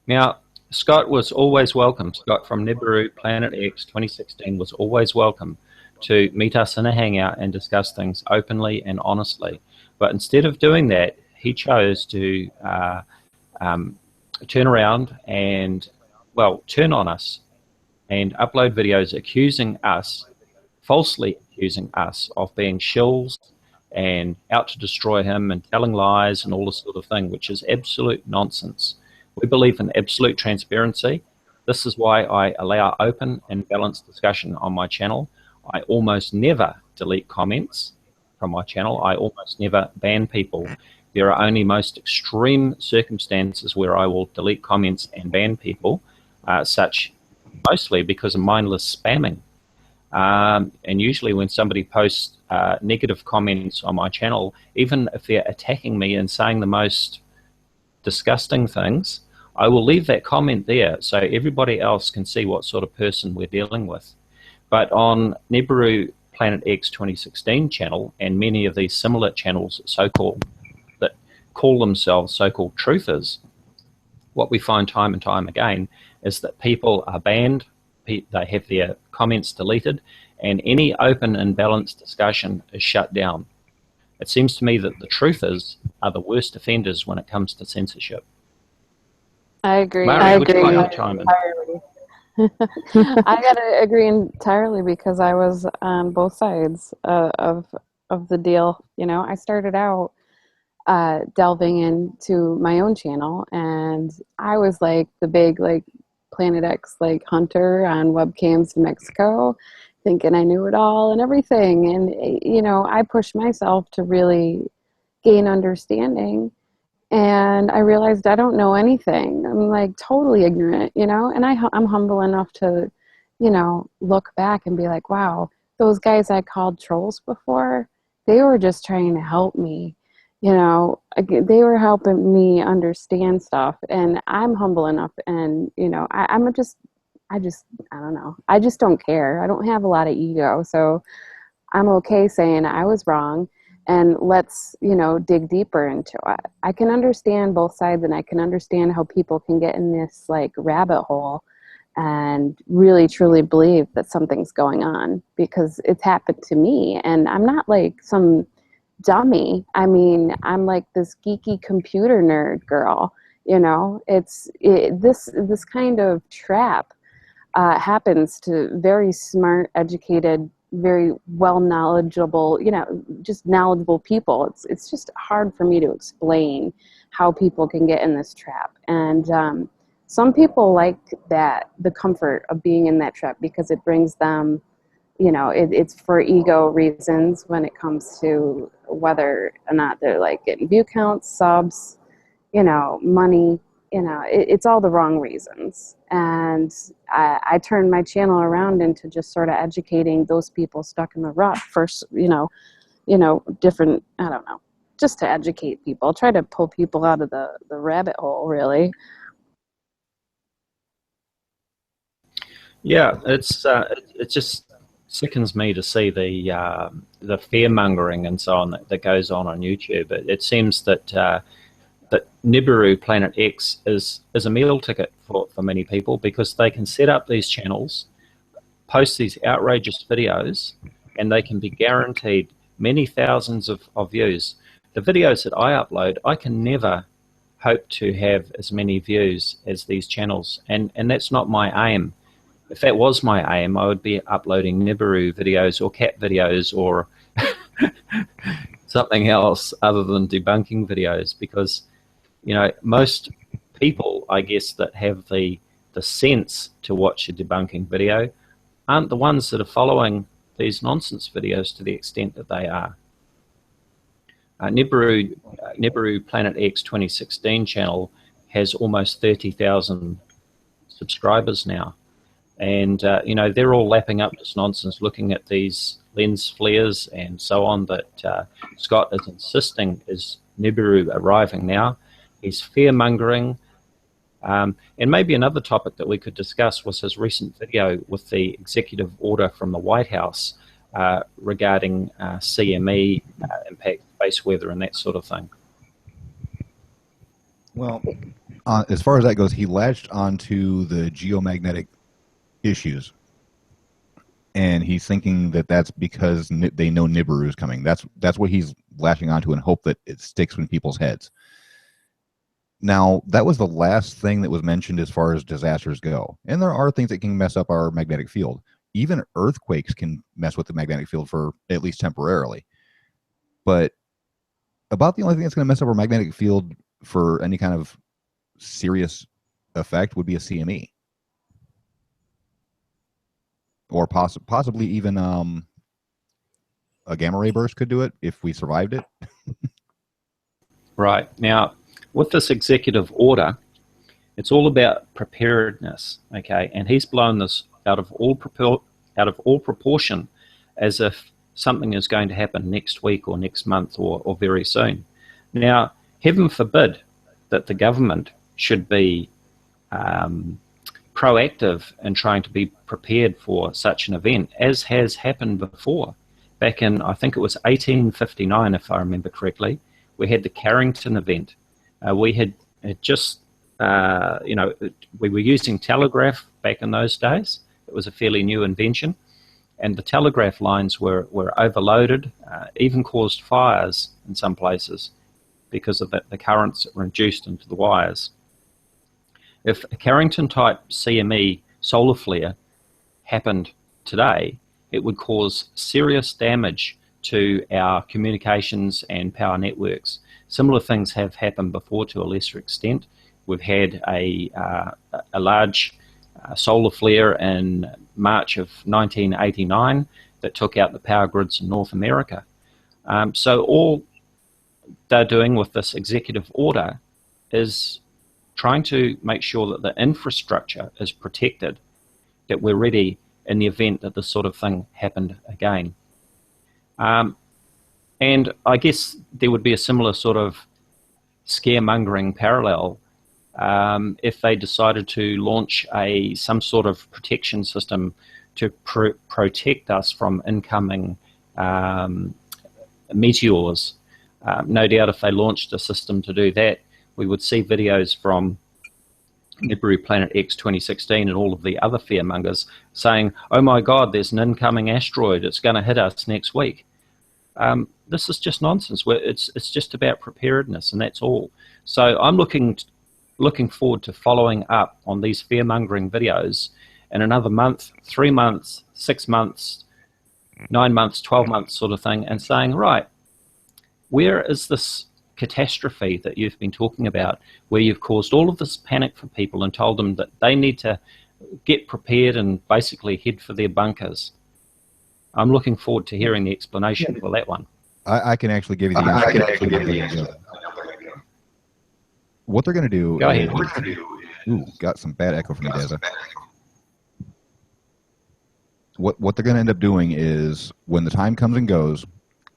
Now, Scott was always welcome. Scott from Nibiru Planet X 2016 was always welcome to meet us in a hangout and discuss things openly and honestly. But instead of doing that, he chose to turn around and, well, turn on us and upload videos accusing us, falsely accusing us of being shills and out to destroy him and telling lies and all this sort of thing, which is absolute nonsense. We believe in absolute transparency. This is why I allow open and balanced discussion on my channel. I almost never delete comments from my channel. I almost never ban people. There are only most extreme circumstances where I will delete comments and ban people, such mostly because of mindless spamming. And usually when somebody posts negative comments on my channel, even if they're attacking me and saying the most disgusting things, I will leave that comment there so everybody else can see what sort of person we're dealing with. But on Nibiru Planet X 2016 channel and many of these similar channels so-called that call themselves so-called truthers, what we find time and time again is that people are banned, they have their comments deleted, and any open and balanced discussion is shut down. It seems to me that the truthers are the worst offenders when it comes to censorship. I agree. Mary, I would you agree like to chime in? entirely. I gotta agree entirely because I was on both sides of the deal. You know, I started out delving into my own channel, and I was like the big Planet X hunter on webcams in Mexico, thinking I knew it all and everything. And you know, I pushed myself to really gain understanding. And I realized I don't know anything. I'm like totally ignorant, you know, and I'm humble enough to, you know, look back and be like, wow, those guys I called trolls before, they were just trying to help me, you know, they were helping me understand stuff. And I'm humble enough and, you know, I don't know. I just don't care. I don't have a lot of ego. So I'm okay saying I was wrong. And let's, you know, dig deeper into it. I can understand both sides, and I can understand how people can get in this rabbit hole and really truly believe that something's going on, because it's happened to me. And I'm not like some dummy. I mean, I'm like this geeky computer nerd girl, you know. This kind of trap happens to very smart, educated, very well knowledgeable, you know, just knowledgeable people. It's just hard for me to explain how people can get in this trap. And some people like that, the comfort of being in that trap, because it brings them, you know, it's for ego reasons when it comes to whether or not they're like getting view counts, subs, you know, money, you know, it's all the wrong reasons. And I turned my channel around into just sort of educating those people stuck in the rut first, you know, different, I don't know, just to educate people, try to pull people out of the rabbit hole, really. Yeah, it just sickens me to see the fear mongering and so on that goes on YouTube. It seems that that Nibiru Planet X is a meal ticket for many people, because they can set up these channels, post these outrageous videos, and they can be guaranteed many thousands of views. The videos that I upload, I can never hope to have as many views as these channels, and that's not my aim. If that was my aim, I would be uploading Nibiru videos or cat videos or something else other than debunking videos, because, you know, most people, I guess, that have the sense to watch a debunking video aren't the ones that are following these nonsense videos to the extent that they are. Nibiru Planet X 2016 channel has almost 30,000 subscribers now. And, you know, they're all lapping up this nonsense, looking at these lens flares and so on that Scott is insisting is Nibiru arriving now. He's fear-mongering. And maybe another topic that we could discuss was his recent video with the executive order from the White House regarding CME, impact space weather, and that sort of thing. Well, as far as that goes, he latched onto the geomagnetic issues, and he's thinking that that's because they know Nibiru is coming. That's what he's latching onto, and hope that it sticks in people's heads. Now, that was the last thing that was mentioned as far as disasters go, and there are things that can mess up our magnetic field. Even earthquakes can mess with the magnetic field for at least temporarily. But about the only thing that's going to mess up our magnetic field for any kind of serious effect would be a CME. Or possibly even a gamma ray burst could do it if we survived it. Right. Now, with this executive order, it's all about preparedness, okay? And he's blown this out of all proportion, as if something is going to happen next week or next month or very soon. Now, heaven forbid that the government should be proactive in trying to be prepared for such an event, as has happened before. Back in, I think it was 1859, if I remember correctly, we had the Carrington event. We had just, you know, we were using telegraph back in those days. It was a fairly new invention, and the telegraph lines were overloaded, even caused fires in some places because of the currents that were induced into the wires. If a Carrington-type CME solar flare happened today, it would cause serious damage to our communications and power networks. Similar things have happened before to a lesser extent. We've had a large solar flare in March of 1989 that took out the power grids in North America. So all they're doing with this executive order is trying to make sure that the infrastructure is protected, that we're ready in the event that this sort of thing happened again. And I guess there would be a similar sort of scaremongering parallel if they decided to launch some sort of protection system to protect us from incoming meteors. No doubt if they launched a system to do that, we would see videos from Nibiru Planet X 2016 and all of the other fearmongers saying, oh my God, there's an incoming asteroid, it's going to hit us next week. This is just nonsense. It's just about preparedness, and that's all. So I'm looking forward to following up on these fear-mongering videos in another month, 3 months, 6 months, 9 months, 12 months sort of thing, and saying, right, where is this catastrophe that you've been talking about, where you've caused all of this panic for people and told them that they need to get prepared and basically head for their bunkers. I'm looking forward to hearing the explanation for that one. I can actually give you the What they're going to do. Go ahead. Ooh, got some bad echo from you, Deza. What they're going to end up doing is, when the time comes and goes,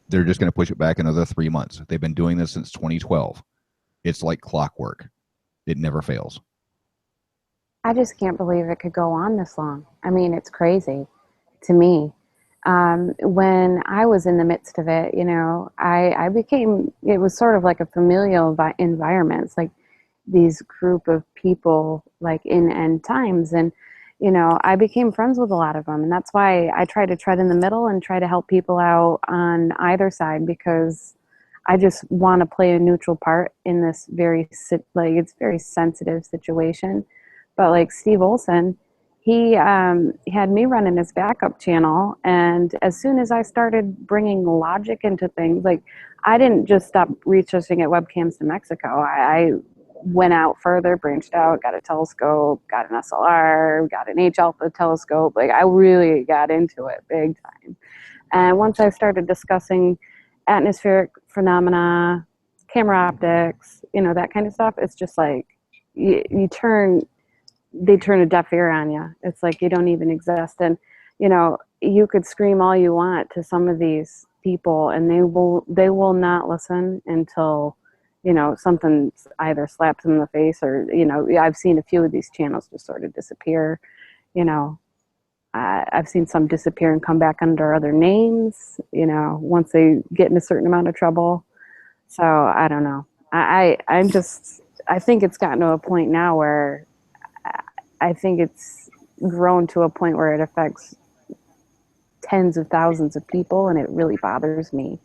they're just going to push it back another 3 months. They've been doing this since 2012. It's like clockwork. It never fails. I just can't believe it could go on this long. I mean, it's crazy to me. When I was in the midst of it, you know, I became, it was sort of like a familial environment. It's like these group of people like in end times. And, you know, I became friends with a lot of them. And that's why I try to tread in the middle and try to help people out on either side, because I just want to play a neutral part in this it's very sensitive situation. But like Steve Olson, he had me running his backup channel, and as soon as I started bringing logic into things, like I didn't just stop researching at webcams to Mexico. I went out further, branched out, got a telescope, got an SLR, got an H-alpha telescope. Like I really got into it big time. And once I started discussing atmospheric phenomena, camera optics, you know, that kind of stuff, it's just like they turn a deaf ear on you. It's like you don't even exist. And, you know, you could scream all you want to some of these people, and they will not listen until, you know, something either slaps them in the face, or, you know, I've seen a few of these channels just sort of disappear. You know, I've seen some disappear and come back under other names, you know, once they get in a certain amount of trouble. So I don't know. I think it's gotten to a point now where I think it's grown to a point where it affects tens of thousands of people, and it really bothers me,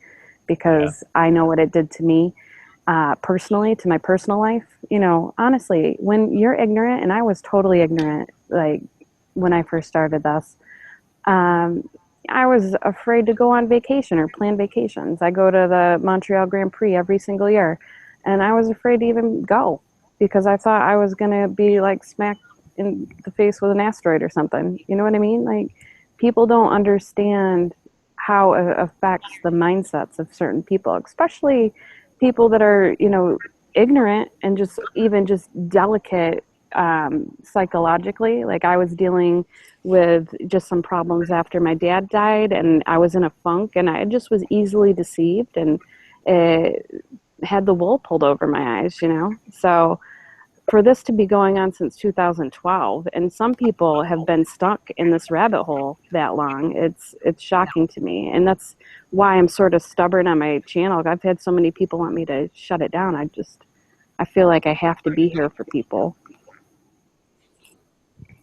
because I know what it did to me personally, to my personal life. You know, honestly, when you're ignorant, and I was totally ignorant, like when I first started this, I was afraid to go on vacation or plan vacations. I go to the Montreal Grand Prix every single year, and I was afraid to even go, because I thought I was going to be like smacked in the face with an asteroid or something. You know what I mean? Like, people don't understand how it affects the mindsets of certain people, especially people that are, you know, ignorant and just delicate psychologically. Like, I was dealing with just some problems after my dad died, and I was in a funk, and I just was easily deceived, and had the wool pulled over my eyes, you know? So for this to be going on since 2012, and some people have been stuck in this rabbit hole that long, it's shocking to me. And that's why I'm sort of stubborn on my channel. I've had so many people want me to shut it down. I feel like I have to be here for people.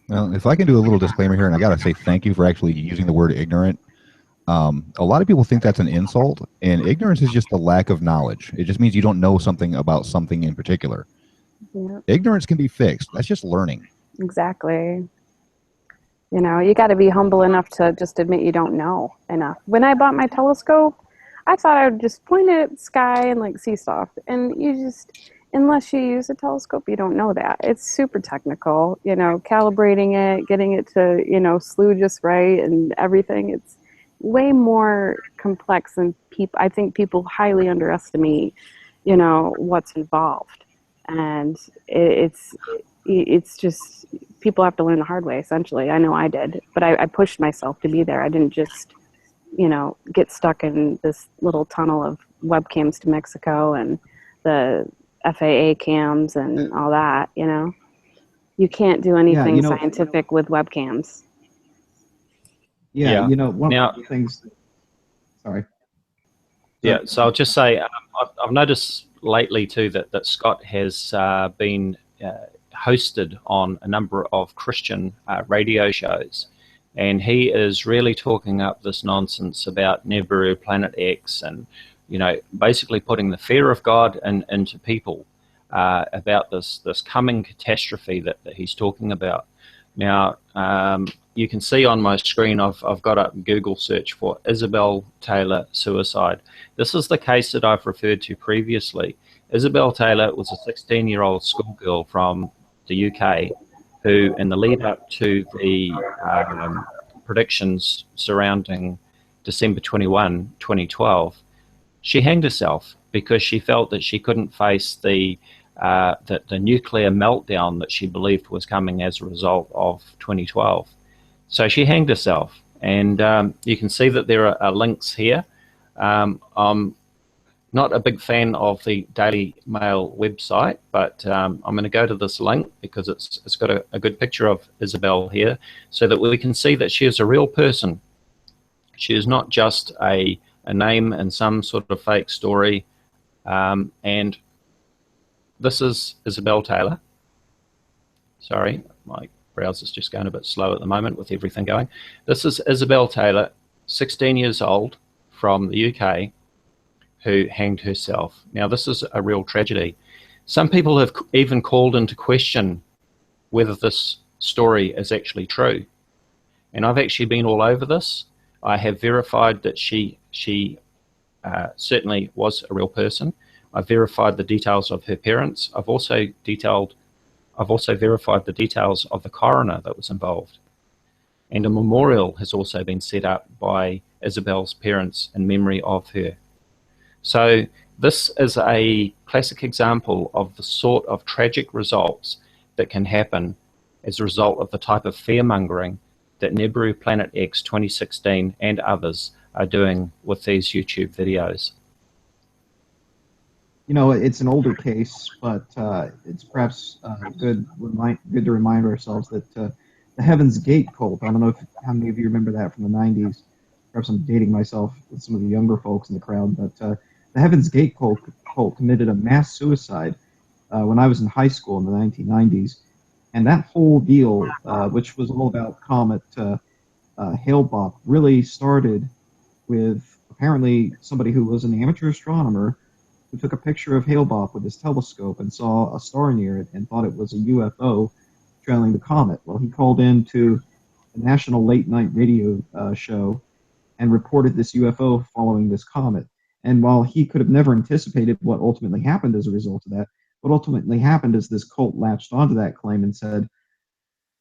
Well, if I can do a little disclaimer here, and I got to say thank you for actually using the word ignorant. A lot of people think that's an insult, and ignorance is just a lack of knowledge. It just means you don't know something about something in particular. Yeah. Ignorance can be fixed. That's just learning. Exactly. You know, you got to be humble enough to just admit you don't know enough. When I bought my telescope, I thought I would just point it at the sky and like see stuff. And you just, unless you use a telescope, you don't know that. It's super technical, you know, calibrating it, getting it to, you know, slew just right and everything. It's way more complex than I think people highly underestimate, you know, what's involved. And it's just, people have to learn the hard way, essentially. I know I did, but I pushed myself to be there. I didn't just, you know, get stuck in this little tunnel of webcams to Mexico and the FAA cams and all that, you know. You can't do anything scientific with webcams. Yeah, you know, one of the things... Sorry. Yeah, so I'll just say, I've noticed lately too that Scott has been hosted on a number of Christian radio shows, and he is really talking up this nonsense about Nibiru Planet X, and, you know, basically putting the fear of God into people about this coming catastrophe that he's talking about. Now, you can see on my screen I've got up Google search for Isabel Taylor suicide. This is the case that I've referred to previously. Isabel Taylor was a 16-year-old schoolgirl from the UK who, in the lead up to the predictions surrounding December 21, 2012, she hanged herself because she felt that she couldn't face the nuclear meltdown that she believed was coming as a result of 2012. So she hanged herself, and you can see that there are links here. I'm not a big fan of the Daily Mail website, but I'm going to go to this link because it's got a good picture of Isabel here, so that we can see that she is a real person. She is not just a name in some sort of fake story. And this is Isabel Taylor. Sorry, my browser's just going a bit slow at the moment with everything going. This is Isabel Taylor, 16 years old, from the UK, who hanged herself. Now, this is a real tragedy. Some people have even called into question whether this story is actually true. And I've actually been all over this. I have verified that she certainly was a real person. I've verified the details of her parents. I've also verified the details of the coroner that was involved. And a memorial has also been set up by Isabel's parents in memory of her. So this is a classic example of the sort of tragic results that can happen as a result of the type of fear-mongering that Nibiru Planet X 2016 and others are doing with these YouTube videos. You know, it's an older case, but it's perhaps good to remind ourselves that the Heaven's Gate cult, I don't know how many of you remember that from the 90s. Perhaps I'm dating myself with some of the younger folks in the crowd, but the Heaven's Gate cult committed a mass suicide when I was in high school in the 1990s. And that whole deal, which was all about Comet Hale-Bopp, really started with apparently somebody who was an amateur astronomer who took a picture of Hale-Bopp with his telescope and saw a star near it and thought it was a UFO trailing the comet. Well, he called in to a national late-night radio show and reported this UFO following this comet. And while he could have never anticipated what ultimately happened as a result of that, what ultimately happened is this cult latched onto that claim and said,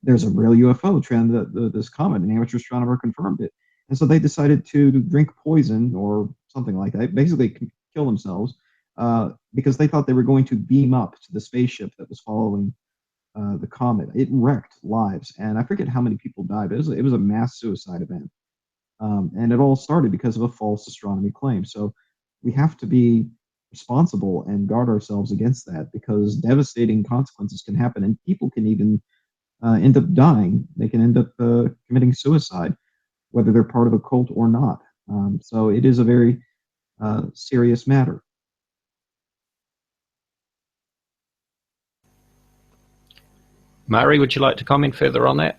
there's a real UFO trailing this comet. An amateur astronomer confirmed it. And so they decided to drink poison or something like that, basically kill themselves, because they thought they were going to beam up to the spaceship that was following the comet. It wrecked lives, and I forget how many people died, but it was a mass suicide event. And it all started because of a false astronomy claim. So we have to be responsible and guard ourselves against that, because devastating consequences can happen, and people can even end up dying. They can end up committing suicide, whether they're part of a cult or not. So it is a very serious matter. Mari, would you like to comment further on that?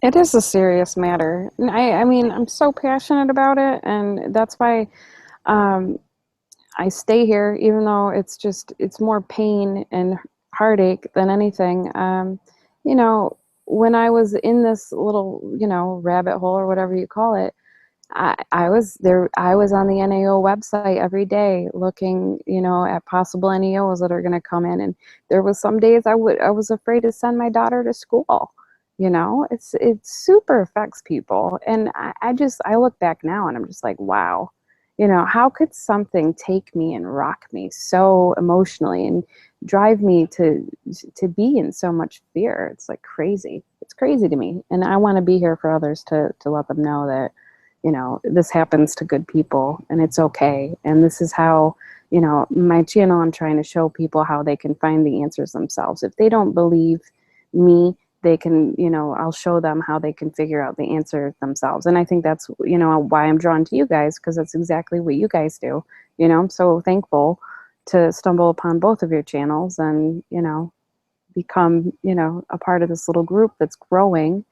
It is a serious matter. I mean, I'm so passionate about it, and that's why I stay here, even though it's more pain and heartache than anything. You know, when I was in this little, rabbit hole or whatever you call it, I was on the NAO website every day looking, at possible NEOs that are going to come in. And there was some days I was afraid to send my daughter to school. It super affects people. And I look back now and I'm just like, wow, how could something take me and rock me so emotionally and drive me to be in so much fear? It's like crazy. It's crazy to me. And I want to be here for others to let them know that, this happens to good people and it's okay. And this is how, my channel, I'm trying to show people how they can find the answers themselves. If they don't believe me, they can, I'll show them how they can figure out the answer themselves. And I think that's, why I'm drawn to you guys, because that's exactly what you guys do. I'm so thankful to stumble upon both of your channels and, become, a part of this little group that's growing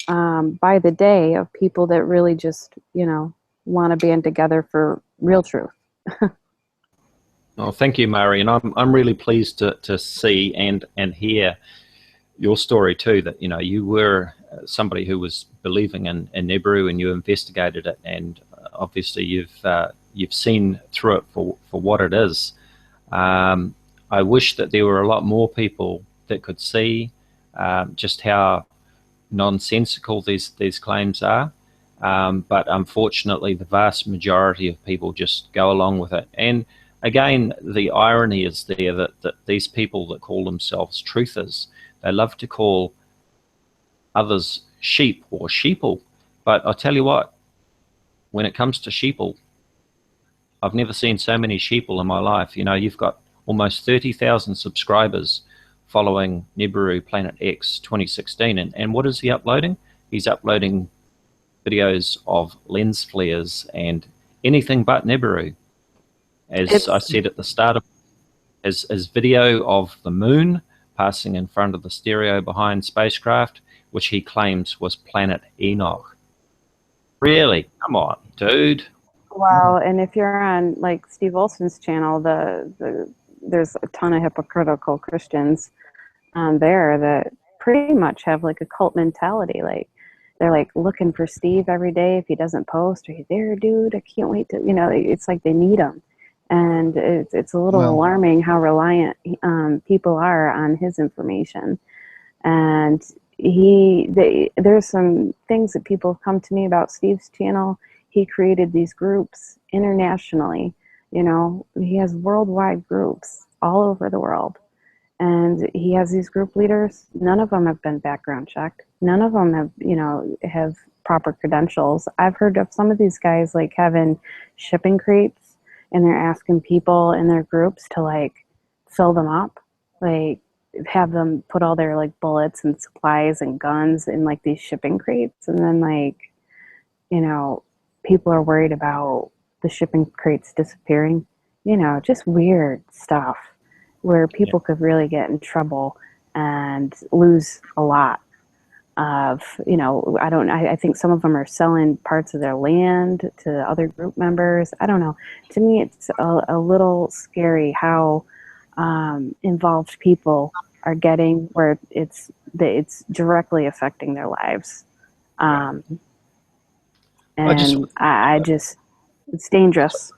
by the day, of people that really just, want to band together for real truth. Oh, thank you, Mari. And I'm really pleased to see and hear your story too, that you were somebody who was believing in Nibiru, and you investigated it, and obviously you've seen through it for what it is. I wish that there were a lot more people that could see just how nonsensical these claims are, but unfortunately the vast majority of people just go along with it. And again, the irony is there that these people that call themselves truthers, they love to call others sheep or sheeple. But I tell you what, when it comes to sheeple, I've never seen so many sheeple in my life. You've got almost 30,000 subscribers following Nibiru Planet X 2016. And what is he uploading? He's uploading videos of lens flares and anything but Nibiru. As I said at the start, his video of the moon passing in front of the stereo behind spacecraft, which he claims was planet Enoch. Really? Come on, dude. Wow, and if you're on like Steve Olson's channel, there's a ton of hypocritical Christians on there that pretty much have like a cult mentality. Like they're like looking for Steve every day. If he doesn't post, are you there, dude? I can't wait to, it's like they need him. And it's a little alarming how reliant people are on his information. And there's some things that people have come to me about Steve's channel. He created these groups internationally. He has worldwide groups all over the world. And he has these group leaders. None of them have been background checked. None of them have proper credentials. I've heard of some of these guys like having shipping crates, and they're asking people in their groups to like fill them up, like have them put all their like bullets and supplies and guns in like these shipping crates, and then like people are worried about the shipping crates disappearing. Just weird stuff where people could really get in trouble and lose a lot of, I think some of them are selling parts of their land to other group members. I don't know. To me, it's a little scary how involved people are getting, where it's directly affecting their lives. And it's dangerous.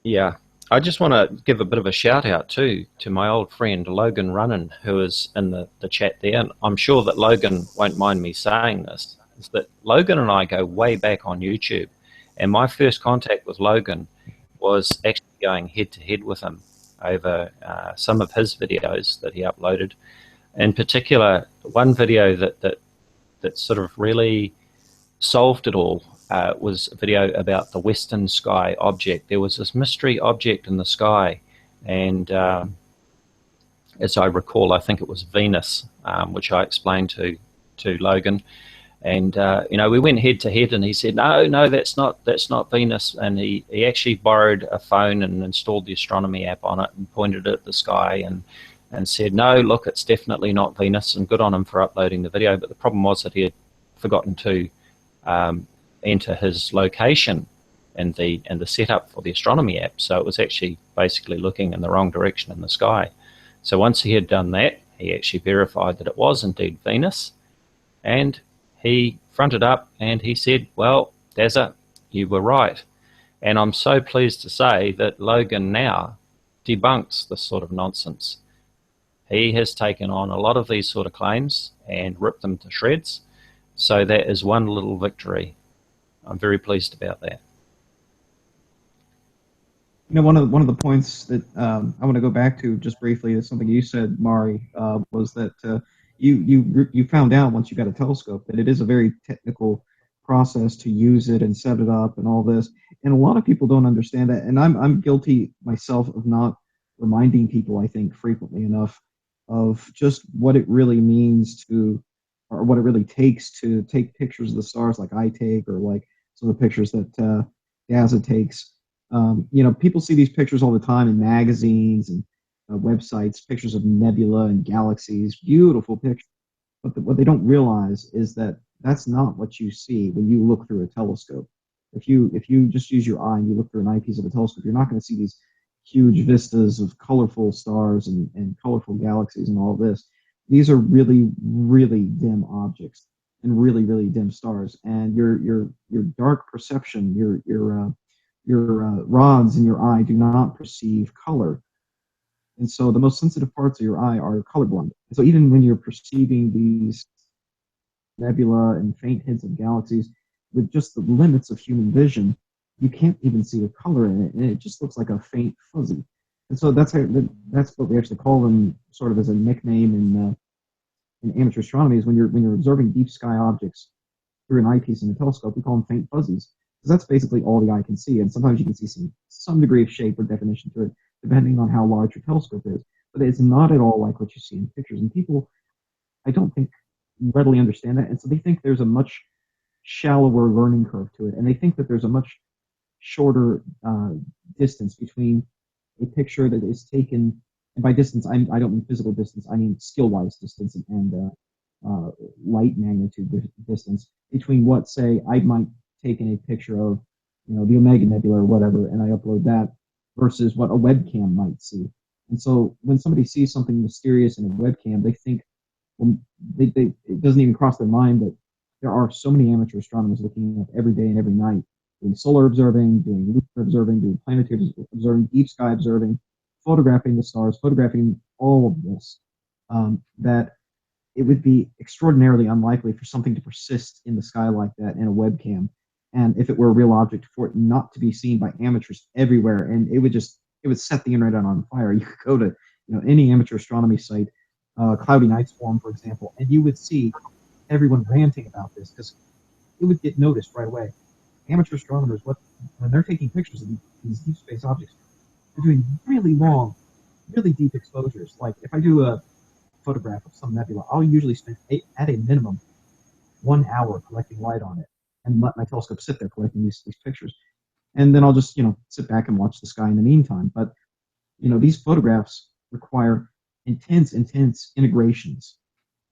Yeah. I just want to give a bit of a shout out too to my old friend Logan Runnan, who is in the chat there. And I'm sure that Logan won't mind me saying this, is that Logan and I go way back on YouTube. And my first contact with Logan was actually going head to head with him over some of his videos that he uploaded. In particular, one video that sort of really solved it all was a video about the western sky object. There was this mystery object in the sky, and as I recall, I think it was Venus, which I explained to Logan. And we went head to head, and he said, no, that's not Venus. And he actually borrowed a phone and installed the astronomy app on it and pointed it at the sky and said, no, look, it's definitely not Venus. And good on him for uploading the video. But the problem was that he had forgotten to enter his location in the setup for the astronomy app. So it was actually basically looking in the wrong direction in the sky. So once he had done that, he actually verified that it was indeed Venus, and he fronted up and he said, well, Dazza, you were right. And I'm so pleased to say that Logan now debunks this sort of nonsense. He has taken on a lot of these sort of claims and ripped them to shreds. So that is one little victory. I'm very pleased about that. One of the points that I want to go back to just briefly is something you said, Mari, was that you found out once you got a telescope that it is a very technical process to use it and set it up and all this. And a lot of people don't understand that. And I'm guilty myself of not reminding people, I think, frequently enough of just what it really means to, or what it really takes to take pictures of the stars like I take, or like some of the pictures that NASA takes. People see these pictures all the time in magazines and websites, pictures of nebula and galaxies, beautiful pictures. But what they don't realize is that that's not what you see when you look through a telescope. If you just use your eye and you look through an eyepiece of a telescope, you're not going to see these huge vistas of colorful stars and colorful galaxies and all this. these are really, really dim objects and really, really dim stars. And your dark perception, your rods in your eye do not perceive color. And so the most sensitive parts of your eye are colorblind. So even when you're perceiving these nebula and faint hints of galaxies with just the limits of human vision, you can't even see the color in it, and it just looks like a faint fuzzy. And so that's what we actually call them, sort of as a nickname in amateur astronomy, is when you're observing deep sky objects through an eyepiece in a telescope, we call them faint fuzzies, because that's basically all the eye can see. And sometimes you can see some degree of shape or definition to it, depending on how large your telescope is. But it's not at all like what you see in pictures. And people, I don't think, readily understand that. And so they think there's a much shallower learning curve to it. And they think that there's a much shorter distance between a picture that is taken, and by distance, I don't mean physical distance, I mean skill-wise distance and light magnitude distance, between what, say, I might take in a picture of, the Omega Nebula or whatever, and I upload that, versus what a webcam might see. And so when somebody sees something mysterious in a webcam, they think, well, it doesn't even cross their mind that there are so many amateur astronomers looking up every day and every night, doing solar observing, doing lunar observing, doing planetary observing, deep sky observing, photographing the stars, photographing all of this, that it would be extraordinarily unlikely for something to persist in the sky like that in a webcam. And if it were a real object, for it not to be seen by amateurs everywhere, and it would set the internet on fire. You could go to any amateur astronomy site, Cloudy Nights Forum, for example, and you would see everyone ranting about this, because it would get noticed right away. Amateur astronomers, when they're taking pictures of these deep space objects, they're doing really long, really deep exposures. Like if I do a photograph of some nebula, I'll usually spend at a minimum 1 hour collecting light on it, and let my telescope sit there collecting these pictures. And then I'll just sit back and watch the sky in the meantime. But these photographs require intense integrations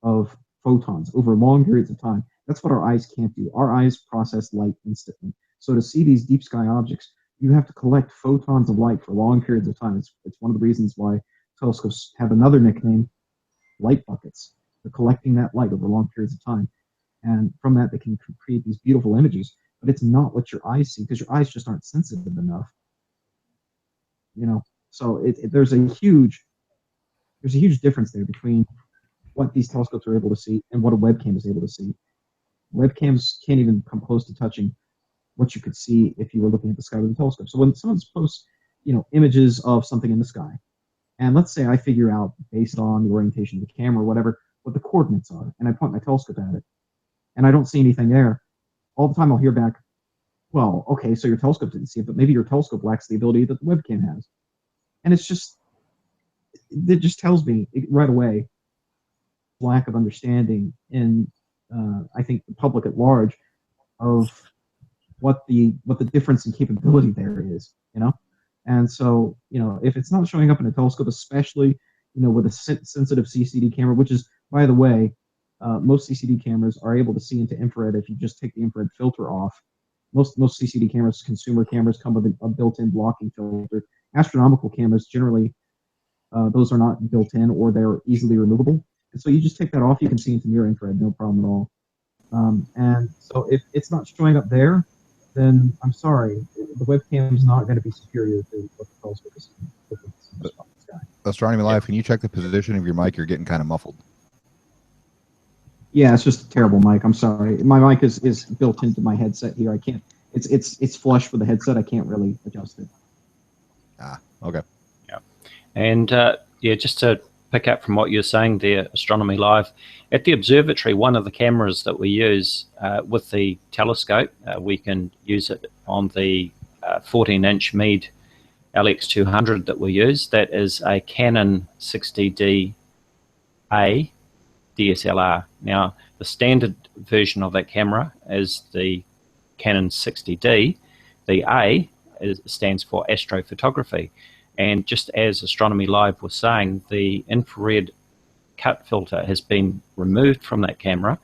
of photons over long periods of time. That's what our eyes can't do. Our eyes process light instantly. So to see these deep sky objects, you have to collect photons of light for long periods of time. It's one of the reasons why telescopes have another nickname, light buckets. They're collecting that light over long periods of time. And from that, they can create these beautiful images. But it's not what your eyes see, because your eyes just aren't sensitive enough. So there's a huge difference there between what these telescopes are able to see and what a webcam is able to see. Webcams can't even come close to touching what you could see if you were looking at the sky with a telescope. So when someone posts, images of something in the sky, and let's say I figure out, based on the orientation of the camera or whatever, what the coordinates are, and I point my telescope at it, and I don't see anything there, all the time I'll hear back, well, okay, so your telescope didn't see it, but maybe your telescope lacks the ability that the webcam has. And it just tells me right away lack of understanding in, I think, the public at large of what the difference in capability there is, And so, if it's not showing up in a telescope, especially, with a sensitive CCD camera, which is, by the way, most CCD cameras are able to see into infrared if you just take the infrared filter off. Most CCD cameras, consumer cameras, come with a built-in blocking filter. Astronomical cameras, generally, those are not built in, or they're easily removable. And so you just take that off, you can see into near infrared, no problem at all. And so if it's not showing up there, then I'm sorry, the webcam is not going to be superior to what the telescope is looking at the sky. Astronomy Live, can you check the position of your mic? You're getting kind of muffled. Yeah, it's just a terrible mic. I'm sorry. My mic is built into my headset here. I can't. It's flush with the headset. I can't really adjust it. Ah, okay. Yeah, and just to pick up from what you're saying there, Astronomy Live, at the observatory, one of the cameras that we use with the telescope, we can use it on the 14-inch Meade LX200 that we use. That is a Canon 60D A DSLR. Now, the standard version of that camera is the Canon 60D. The A stands for astrophotography. And just as Astronomy Live was saying, the infrared cut filter has been removed from that camera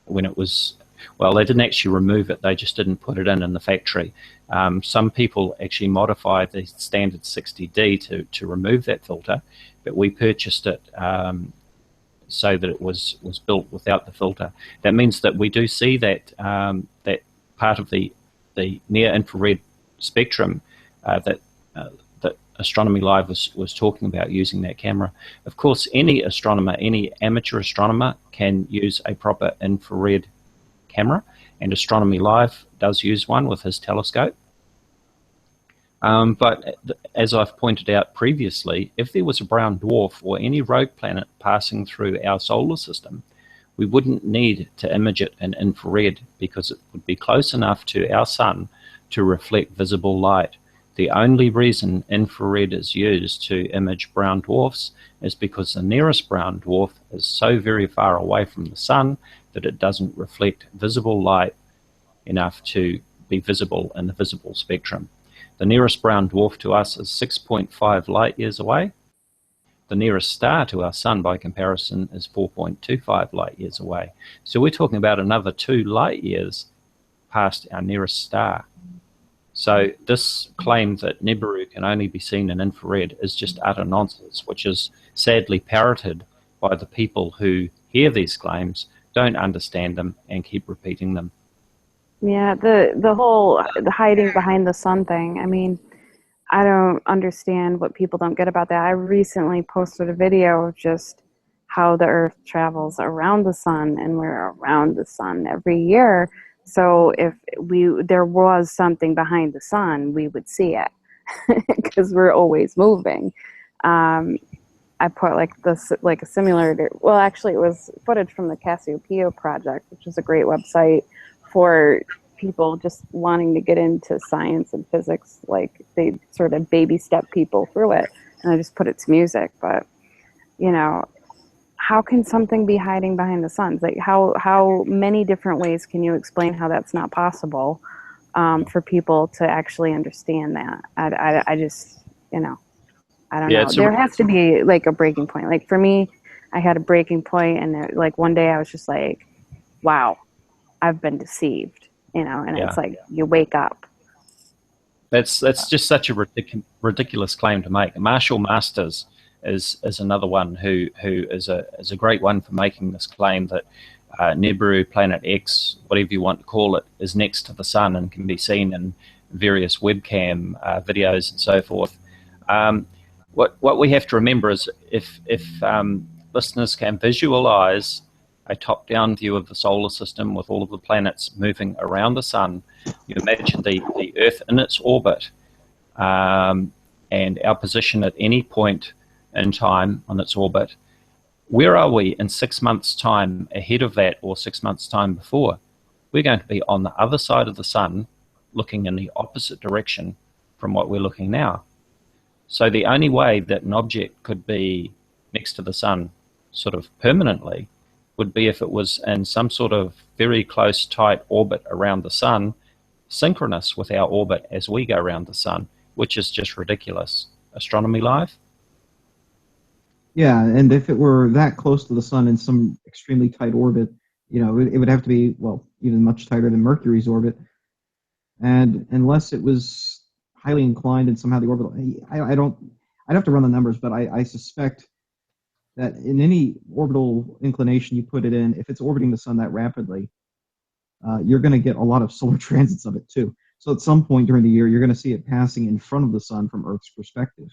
when it was, well, they didn't actually remove it, they just didn't put it in the factory. Some people actually modify the standard 60D to remove that filter, but we purchased it so that it was built without the filter. That means that we do see that that part of the near infrared spectrum that Astronomy Live was talking about, using that camera. Of course, any astronomer, any amateur astronomer can use a proper infrared camera, and Astronomy Live does use one with his telescope. But as I've pointed out previously, if there was a brown dwarf or any rogue planet passing through our solar system, we wouldn't need to image it in infrared, because it would be close enough to our sun to reflect visible light. The only reason infrared is used to image brown dwarfs is because the nearest brown dwarf is so very far away from the sun that it doesn't reflect visible light enough to be visible in the visible spectrum. The nearest brown dwarf to us is 6.5 light years away. The nearest star to our sun, by comparison, is 4.25 light years away. So we're talking about another 2 light years past our nearest star. So this claim that Nibiru can only be seen in infrared is just utter nonsense, which is sadly parroted by the people who hear these claims, don't understand them, and keep repeating them. Yeah, the whole hiding behind the sun thing. I mean, I don't understand what people don't get about that. I recently posted a video of just how the Earth travels around the sun, and we're around the sun every year. So if there was something behind the sun, we would see it because we're always moving. I put like a simulator. Well, actually, it was footage from the Cassiopeia project, which is a great website for people just wanting to get into science and physics. Like, they sort of baby step people through it, and I just put it to music. But you know, how can something be hiding behind the sun? Like, how many different ways can you explain how that's not possible for people to actually understand that? I just, I don't know. There has to be like a breaking point. Like for me, I had a breaking point, and like one day I was just like, wow, I've been deceived, and it's like you wake up. That's just such a ridiculous claim to make. Marshall Masters is another one who is a great one for making this claim that Nibiru Planet X, whatever you want to call it, is next to the sun and can be seen in various webcam videos and so forth. What we have to remember is if listeners can visualize a top-down view of the solar system with all of the planets moving around the sun, you imagine the Earth in its orbit and our position at any point in time on its orbit. Where are we in 6 months' time ahead of that, or 6 months' time before? We're going to be on the other side of the sun, looking in the opposite direction from what we're looking now. So the only way that an object could be next to the sun sort of permanently would be if it was in some sort of very close, tight orbit around the sun, synchronous with our orbit as we go around the sun, which is just ridiculous. Astronomy Live? Yeah, and if it were that close to the sun in some extremely tight orbit, it would have to be, well, even much tighter than Mercury's orbit. And unless it was highly inclined and somehow the orbital, I'd have to run the numbers, but I suspect that in any orbital inclination you put it in, if it's orbiting the sun that rapidly, you're going to get a lot of solar transits of it too. So at some point during the year, you're going to see it passing in front of the sun from Earth's perspective.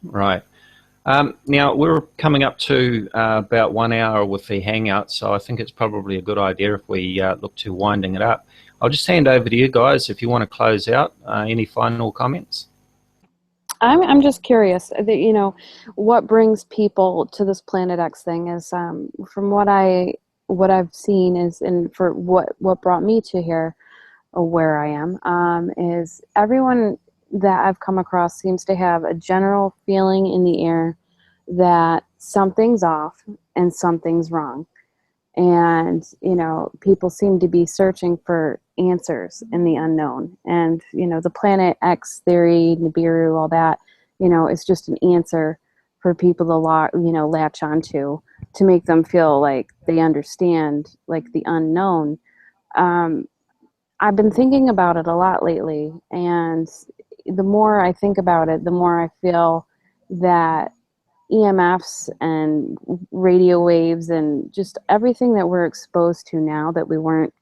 Right. Now, we're coming up to about 1 hour with the Hangout, so I think it's probably a good idea if we look to winding it up. I'll just hand over to you guys if you want to close out. Any final comments? I'm just curious, what brings people to this Planet X thing is, from what I've seen is, and for what brought me to here, or where I am, is everyone that I've come across seems to have a general feeling in the air that something's off and something's wrong. And, people seem to be searching for answers in the unknown. And, the Planet X theory, Nibiru, all that, is just an answer for people to latch onto, to make them feel like they understand, like, the unknown. I've been thinking about it a lot lately, and the more I think about it, the more I feel that EMFs and radio waves and just everything that we're exposed to now that we weren't,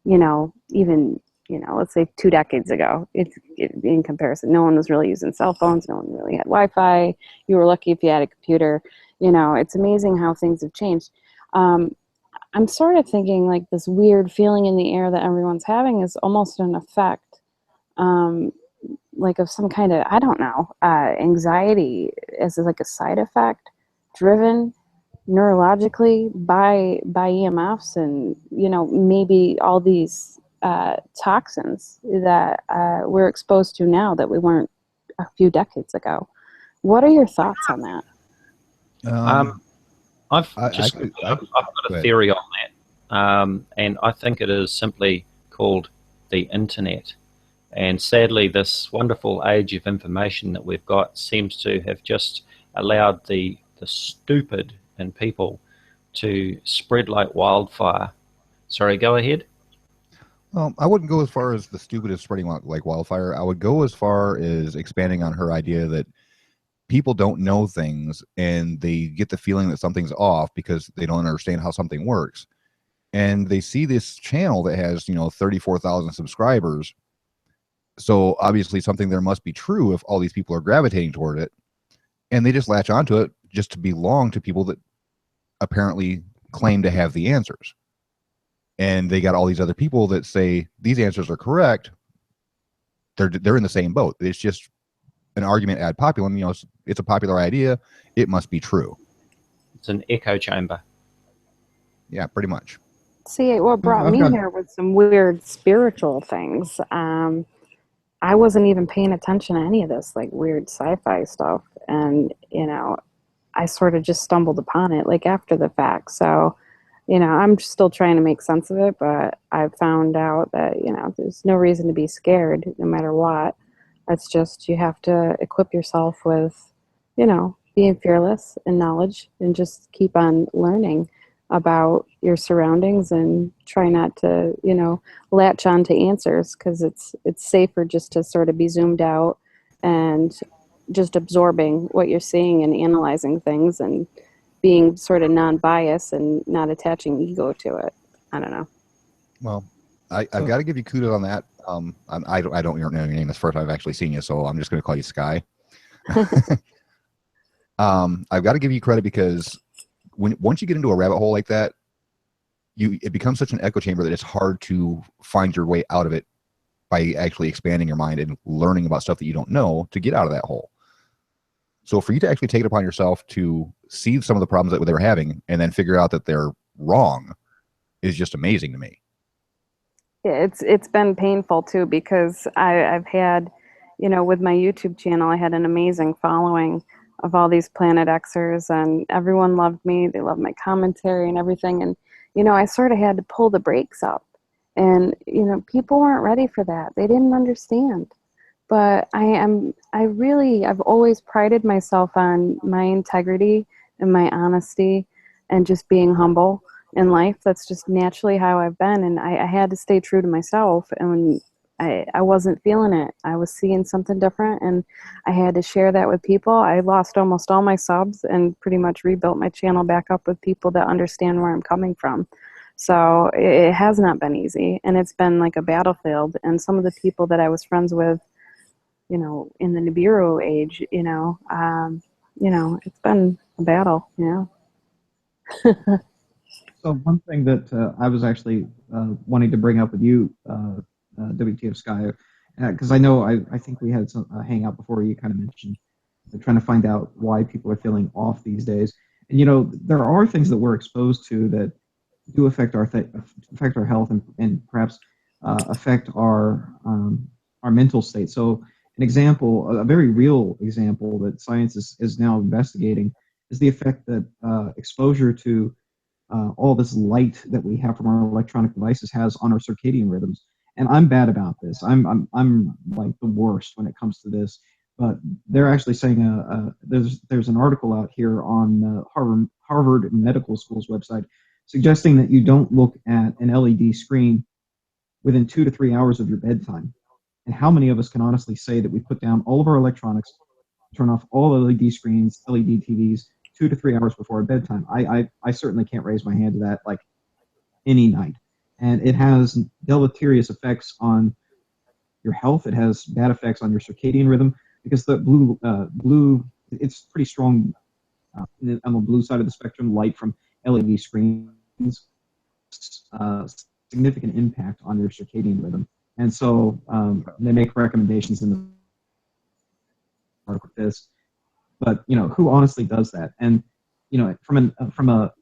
even, let's say 2 decades ago, in comparison, no one was really using cell phones, no one really had Wi-Fi. You were lucky if you had a computer. It's amazing how things have changed. I'm sort of thinking like this weird feeling in the air that everyone's having is almost an effect, like of some kind of, I don't know, anxiety as like a side effect driven neurologically by EMFs and, maybe all these toxins that we're exposed to now that we weren't a few decades ago. What are your thoughts on that? I've got a theory on that, and I think it is simply called the internet. And sadly, this wonderful age of information that we've got seems to have just allowed the stupid in people to spread like wildfire. Sorry, go ahead. I wouldn't go as far as the stupid is spreading like wildfire. I would go as far as expanding on her idea that people don't know things and they get the feeling that something's off because they don't understand how something works. And they see this channel that has, 34,000 subscribers. So obviously something there must be true if all these people are gravitating toward it. And they just latch onto it just to belong to people that apparently claim to have the answers. And they got all these other people that say these answers are correct. They're in the same boat. It's just an argument ad populum. It's a popular idea. It must be true. It's an echo chamber. Yeah, pretty much. See, what brought me here was some weird spiritual things. I wasn't even paying attention to any of this, like weird sci-fi stuff. And, I sort of just stumbled upon it like after the fact. So, I'm still trying to make sense of it, but I found out that, there's no reason to be scared no matter what. It's just you have to equip yourself with, being fearless and knowledge and just keep on learning about your surroundings and try not to, latch on to answers because it's safer just to sort of be zoomed out and just absorbing what you're seeing and analyzing things and being sort of non-biased and not attaching ego to it. I don't know. Well, I've got to give you kudos on that. I don't know your name. It's the first time I've actually seen you, so I'm just going to call you Sky. I've got to give you credit because once you get into a rabbit hole like that, it becomes such an echo chamber that it's hard to find your way out of it by actually expanding your mind and learning about stuff that you don't know to get out of that hole. So for you to actually take it upon yourself to see some of the problems that they were having and then figure out that they're wrong is just amazing to me. Yeah, it's been painful too because I've had, with my YouTube channel, I had an amazing following of all these Planet Xers and everyone loved me. They loved my commentary and everything. And, I sort of had to pull the brakes up and, people weren't ready for that. They didn't understand. But I've always prided myself on my integrity and my honesty and just being humble in life. That's just naturally how I've been. And I had to stay true to myself. And when I wasn't feeling it, I was seeing something different and I had to share that with people. I lost almost all my subs and pretty much rebuilt my channel back up with people that understand where I'm coming from. So it has not been easy and it's been like a battlefield. And some of the people that I was friends with, in the Nibiru age, it's been a battle, So one thing that I was actually wanting to bring up with you, WTF Sky, because I think we had a hangout before you kind of mentioned trying to find out why people are feeling off these days. And there are things that we're exposed to that do affect our health and perhaps affect our mental state. So an example, a very real example that science is now investigating is the effect that exposure to all this light that we have from our electronic devices has on our circadian rhythms. And I'm bad about this. I'm like the worst when it comes to this. But they're actually saying there's an article out here on Harvard Medical School's website suggesting that you don't look at an LED screen within 2 to 3 hours of your bedtime. And how many of us can honestly say that we put down all of our electronics, turn off all the LED screens, LED TVs, 2 to 3 hours before bedtime? I certainly can't raise my hand to that like any night. And it has deleterious effects on your health. It has bad effects on your circadian rhythm because the blue, it's pretty strong on the blue side of the spectrum. Light from LED screens, significant impact on your circadian rhythm. And so they make recommendations in the article like this. But who honestly does that? And from a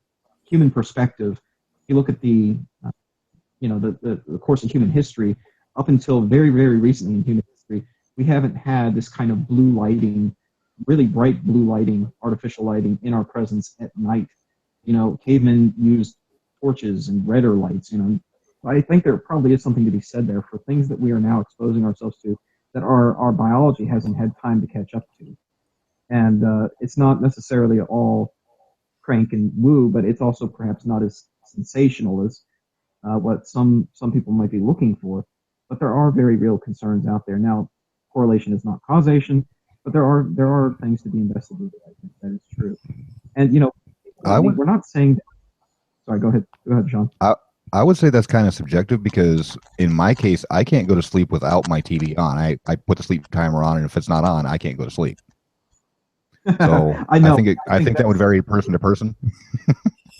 human perspective, if you look at the course of human history, up until very, very recently in human history, we haven't had this kind of blue lighting, really bright blue lighting, artificial lighting in our presence at night. Cavemen used torches and redder lights. I think there probably is something to be said there for things that we are now exposing ourselves to that our biology hasn't had time to catch up to. And it's not necessarily all crank and woo, but it's also perhaps not as sensational as what some people might be looking for. But there are very real concerns out there. Now, correlation is not causation, but there are things to be investigated. I think that is true. And we're not saying. Sorry, go ahead. Go ahead, Sean. I would say that's kind of subjective because in my case, I can't go to sleep without my TV on. I put the sleep timer on, and if it's not on, I can't go to sleep. So I think that would vary person to person.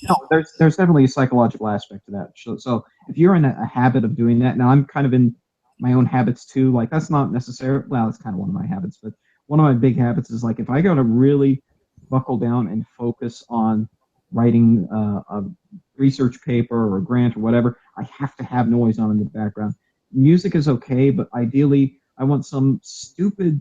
No, there's definitely a psychological aspect to that. So if you're in a habit of doing that, now I'm kind of in my own habits too. Like that's not necessarily, well, it's kind of one of my habits, but one of my big habits is like if I got to really buckle down and focus on writing a research paper or a grant or whatever, I have to have noise on in the background. Music is okay, but ideally I want some stupid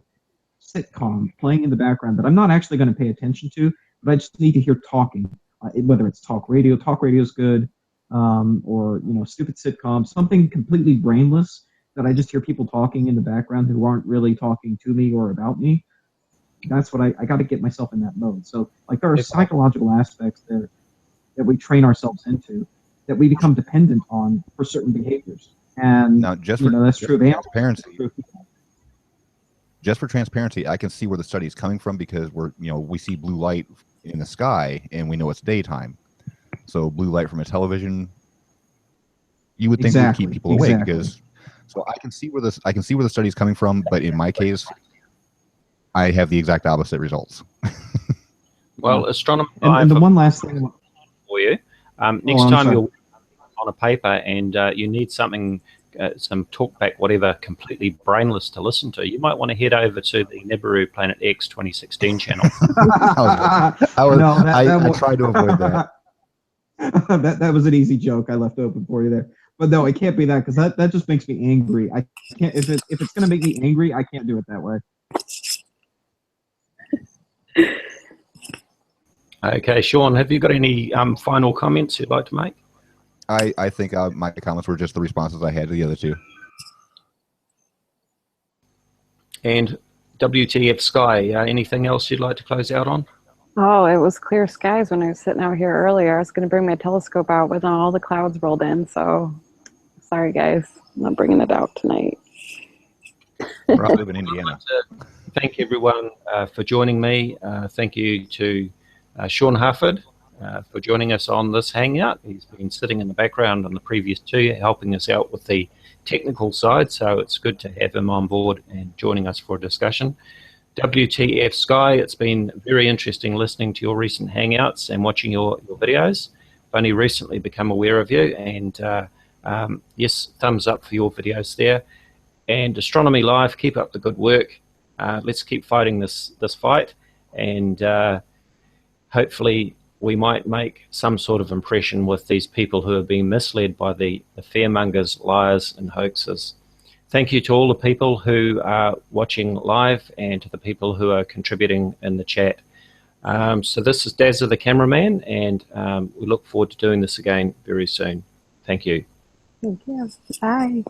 sitcom playing in the background that I'm not actually going to pay attention to, but I just need to hear talking. Whether it's talk radio is good, or stupid sitcom, something completely brainless that I just hear people talking in the background who aren't really talking to me or about me. That's what I got to get myself in that mode. So like there are psychological aspects there that we train ourselves into that we become dependent on for certain behaviors. And now, that's true of transparency. Just for transparency, I can see where the study is coming from because we see blue light in the sky and we know it's daytime. So blue light from a television, you would think would keep people awake because. So I can see where the study is coming from, but in my case, I have the exact opposite results. Well, astronomy. And the one last thing for you, next time you're on a paper and you need something. Some talkback, whatever, completely brainless to listen to, you might want to head over to the Nibiru Planet X 2016 channel. I tried to avoid that. That was an easy joke I left open for you there. But no, it can't be that because that just makes me angry. I can't if it's going to make me angry, I can't do it that way. Okay, Sean, have you got any final comments you'd like to make? I think my comments were just the responses I had to the other two. And WTF Sky, anything else you'd like to close out on? Oh, it was clear skies when I was sitting out here earlier. I was going to bring my telescope out when all the clouds rolled in, so sorry guys, I'm not bringing it out tonight. I live in Indiana. Thank everyone for joining me. Thank you to Sean Harford for joining us on this hangout. He's been sitting in the background on the previous two, helping us out with the technical side, so it's good to have him on board and joining us for a discussion. WTF Sky, it's been very interesting listening to your recent hangouts and watching your videos. I've only recently become aware of you, and yes, thumbs up for your videos there. And Astronomy Live, keep up the good work. Let's keep fighting this fight, and hopefully we might make some sort of impression with these people who are being misled by the fearmongers, liars, and hoaxes. Thank you to all the people who are watching live and to the people who are contributing in the chat. So this is Dazza the cameraman, and we look forward to doing this again very soon. Thank you. Thank you. Bye.